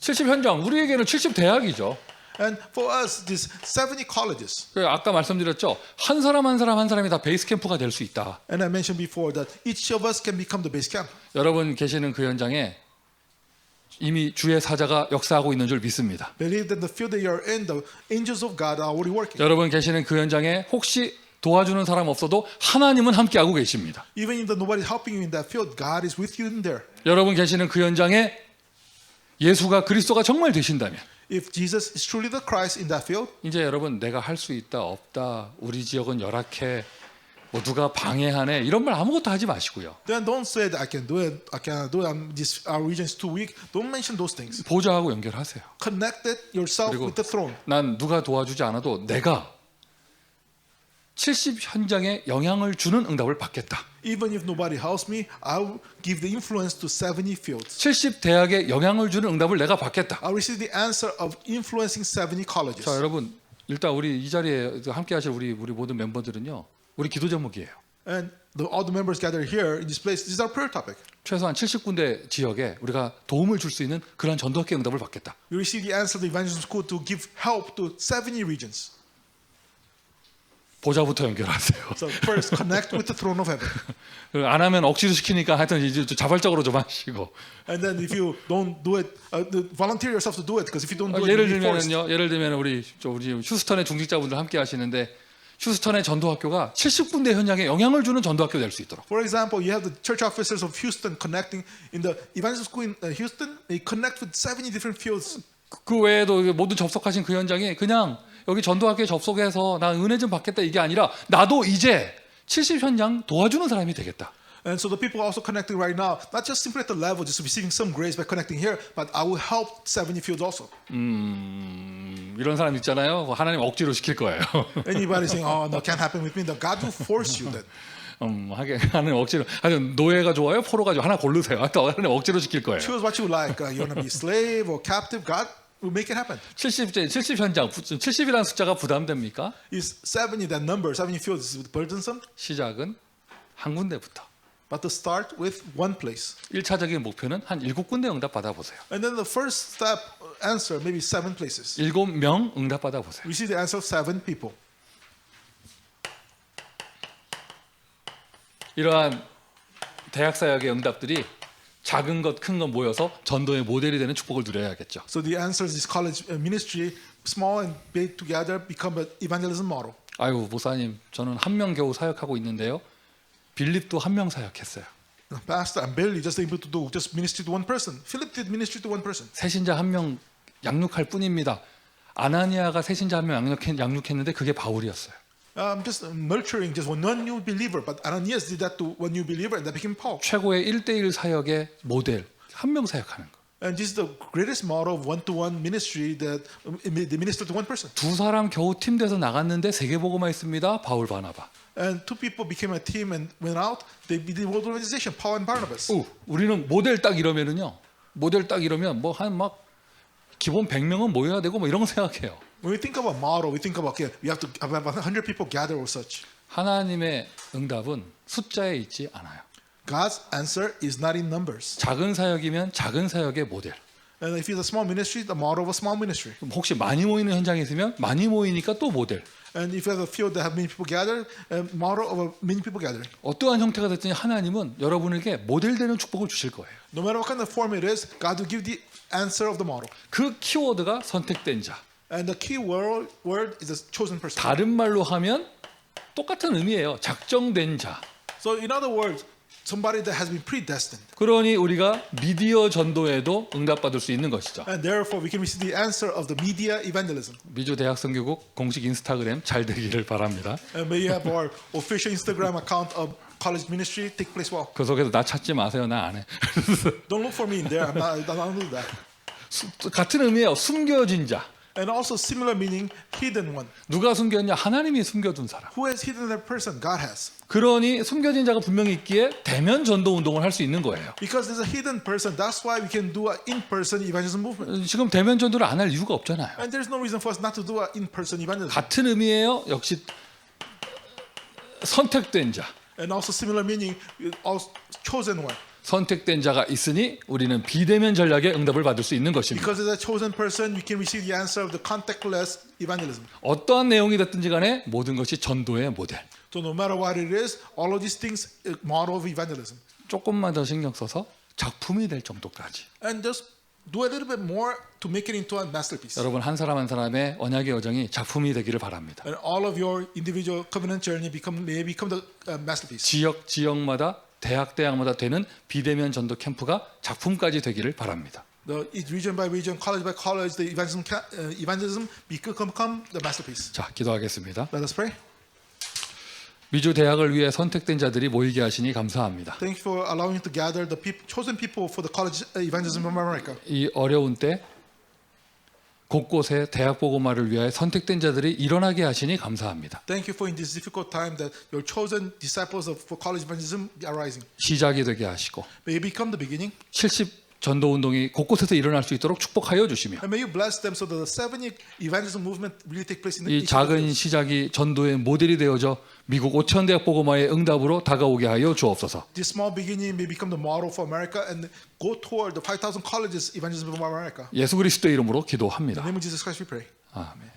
70 현장 우리에게는 70 대학이죠. And for us, these 70 colleges. 아까 말씀드렸죠. 한 사람 한 사람이 다 베이스 캠프가 될 수 있다. And I mentioned before that each of us can become the base camp. 여러분 계시는 그 현장에 이미 주의 사자가 역사하고 있는 줄 믿습니다. Believe that the field that you are in, the angels of God are already working. 여러분 계시는 그 현장에 혹시 도와주는 사람 없어도 하나님은 함께하고 계십니다. Even if nobody is helping you in that field, God is with you in there. 여러분 계시는 그 현장에 예수가 그리스도가 정말 되신다면 If Jesus is truly the Christ in that field, 이제 여러분 내가 할 수 있다 없다 우리 지역은 열악해 뭐 누가 방해하네 이런 말 아무것도 하지 마시고요. then don't say that I can do it, I cannot do it, our region is too weak. Don't mention those things. 보좌하고 연결하세요. Connect it yourself 그리고 with the throne. 난 누가 도와주지 않아도 내가 70 현장에 영향을 주는 응답을 받겠다. Even if nobody helps me, I will give the influence to 70 fields. 70 대학에 영향을 주는 응답을 내가 받겠다. I'll receive the answer of influencing 70 colleges. 자 여러분 일단 우리 이 자리에 함께하실 우리 모든 멤버들은요 우리 기도 제목이에요. And all the members gathered here in this place, this is our prayer topic. 최소한 70군데 지역에 우리가 도움을 줄 수 있는 그런 전도학교 응답을 받겠다. We receive the answer of the evangelism school to give help to 70 regions. 보좌부터 연결하세요. So first, connect with the throne of heaven. 안 하면 억지로 시키니까 하여튼 이제 좀 자발적으로 좀 하시고. And then if you don't do it, volunteer yourself to do it. Because if you don't do it, 예를 you'll be forced. 예를 들면 우리 휴스턴의 중직자분들 함께 하시는데 휴스턴의 전도학교가 70군데 현장에 영향을 주는 전도학교 될 수 있도록. For example, you have the church officers of Houston connecting in the evangelism school in Houston. They connect with 70 different fields. 그 외에도 모든 접속하신 그 현장에 그냥 여기 전도학교에 접속해서 나 은혜 좀 받겠다 이게 아니라 나도 이제 70 현장 도와주는 사람이 되겠다. And so the people also connecting right now, not just simply at the level, just receiving some grace by connecting here, but I will help 70 fields also. 이런 사람 있잖아요. 하나님 억지로 시킬 거예요. Anybody saying, "Oh, no, can't happen with me," the God will force you then. 하나님 억지로. 하여튼 노예가 좋아요, 포로가 좋아요. 하나 고르세요. 하나님 억지로 시킬 거예요. Choose what you like. You want to be slave or captive? God will make it happen. 70 현장, 70이라는 숫자가 부담됩니까? Is 70 that number? 70 fields is burdensome, 시작은 한 군데부터. but to start with one place. 1차적인 목표는 한 7군데 응답 받아보세요. And then the first step answer maybe 7 places. 7명 응답 받아보세요. We see the answer of 7 people. 이러한 대학 사역의 응답들이 작은 것, 큰 것 모여서 전도의 모델이 되는 축복을 누려야겠죠. So the answers is college ministry, small and big together become an evangelism model. 아유 목사님, 저는 한 명 겨우 사역하고 있는데요. 빌립도 한 명 사역했어요. Pastor, I'm barely just able to do just ministry to one person. Philip did ministry to one person. 새신자 한 명 양육할 뿐입니다. 아나니아가 새신자 한 명 양육했는데 그게 바울이었어요. Just nurturing just one new believer, but Ananias did that to one new believer, and that became Paul. 최고의 1대1 사역의 모델, 한 명 사역하는 거. And this is the greatest model of one-to-one ministry that they minister to one person. 두 사람 겨우 팀 돼서 나갔는데 세계복음화 있습니다. 바울 바나바. And 2 people became a team and went out. They did world organization, Paul and Barnabas. 우리는 모델 딱 이러면은요. 모델 딱 이러면 뭐 한 막 기본 100명은 모여야 되고 뭐 이런 거 생각해요. When we think about model, we think about okay, we have to have 100 people gather or such. 하나님의 응답은 숫자에 있지 않아요. God's answer is not in numbers. 작은 사역이면 작은 사역의 모델. And if it's a small ministry, the model of a small ministry. 그럼 혹시 많이 모이는 현장에 있으면 많이 모이니까 또 모델. And if you have a field that have many people gather, a model of many people gathering. 어떠한 형태가 됐든지 하나님은 여러분에게 모델되는 축복을 주실 거예요. No matter what kind of form it is, God will give the answer of the model. 그 키워드가 선택된 자. And the key word is a chosen person. 다른 말로 하면 똑같은 의미예요. 작정된 자. So in other words, somebody that has been predestined. 그러니 우리가 미디어 전도에도 응답받을 수 있는 것이죠. And therefore we can receive the answer of the media evangelism. 미주 대학 선교국 공식 인스타그램 잘 되기를 바랍니다. And may you have our official Instagram account of college ministry take place well. 그 속에서 나 찾지 마세요. 나 안 해. Don't look for me in there. I don't do that. 같은 의미예요. 숨겨진 자. And also similar meaning, hidden one. 누가 숨겼냐? 하나님이 숨겨둔 사람. Who has hidden that person? God has. 그러니 숨겨진 자가 분명히 있기에 대면 전도 운동을 할 수 있는 거예요. Because there's a hidden person. That's why we can do an in-person evangelism movement. 지금 대면 전도를 안 할 이유가 없잖아요. And there's no reason for us not to do an in-person evangelism. 같은 의미예요. 역시 선택된 자. And also similar meaning, also chosen one. 선택된 자가 있으니 우리는 비대면 전략의 응답을 받을 수 있는 것입니다. Because as a chosen person, we can receive the answer of the contactless evangelism. 어떠한 내용이 됐든지 간에 모든 것이 전도의 모델. So no matter what it is, all of these things model of evangelism. 조금만 더 신경 써서 작품이 될 정도까지. And just do a little bit more to make it into a masterpiece. 여러분 한 사람 한 사람의 언약의 여정이 작품이 되기를 바랍니다. And all of your individual covenant journey may become the masterpiece. 지역마다 대학마다 되는 비대면 전도 캠프가 작품까지 되기를 바랍니다. Each region by region, college by college, the evangelism become the masterpiece. 자, 기도하겠습니다. Let us pray. 미주 대학을 위해 선택된 자들이 모이게 하시니 감사합니다. Thank you for allowing to gather the chosen people for the college evangelism of America. 이 어려운 때 곳곳에 대학 복음화를 위하여 선택된 자들이 일어나게 하시니 감사합니다. Thank you for in this difficult time that your chosen disciples for college evangelism are rising. 시작이 되게 하시고 May it become the beginning. 70 전도 운동이 곳곳에서 일어날 수 있도록 축복하여 주시며 And may you bless them so that the 70 evangelism movement really take place in the 이 작은 시작이 전도의 모델이 되어져 미국 5천 대학 복음화의 응답으로 다가오게 하여 주옵소서. This small beginning may become the model for America and go toward the 5,000 colleges evangelism of America. 예수 그리스도의 이름으로 기도합니다. In the name of Jesus Christ we pray. 아멘.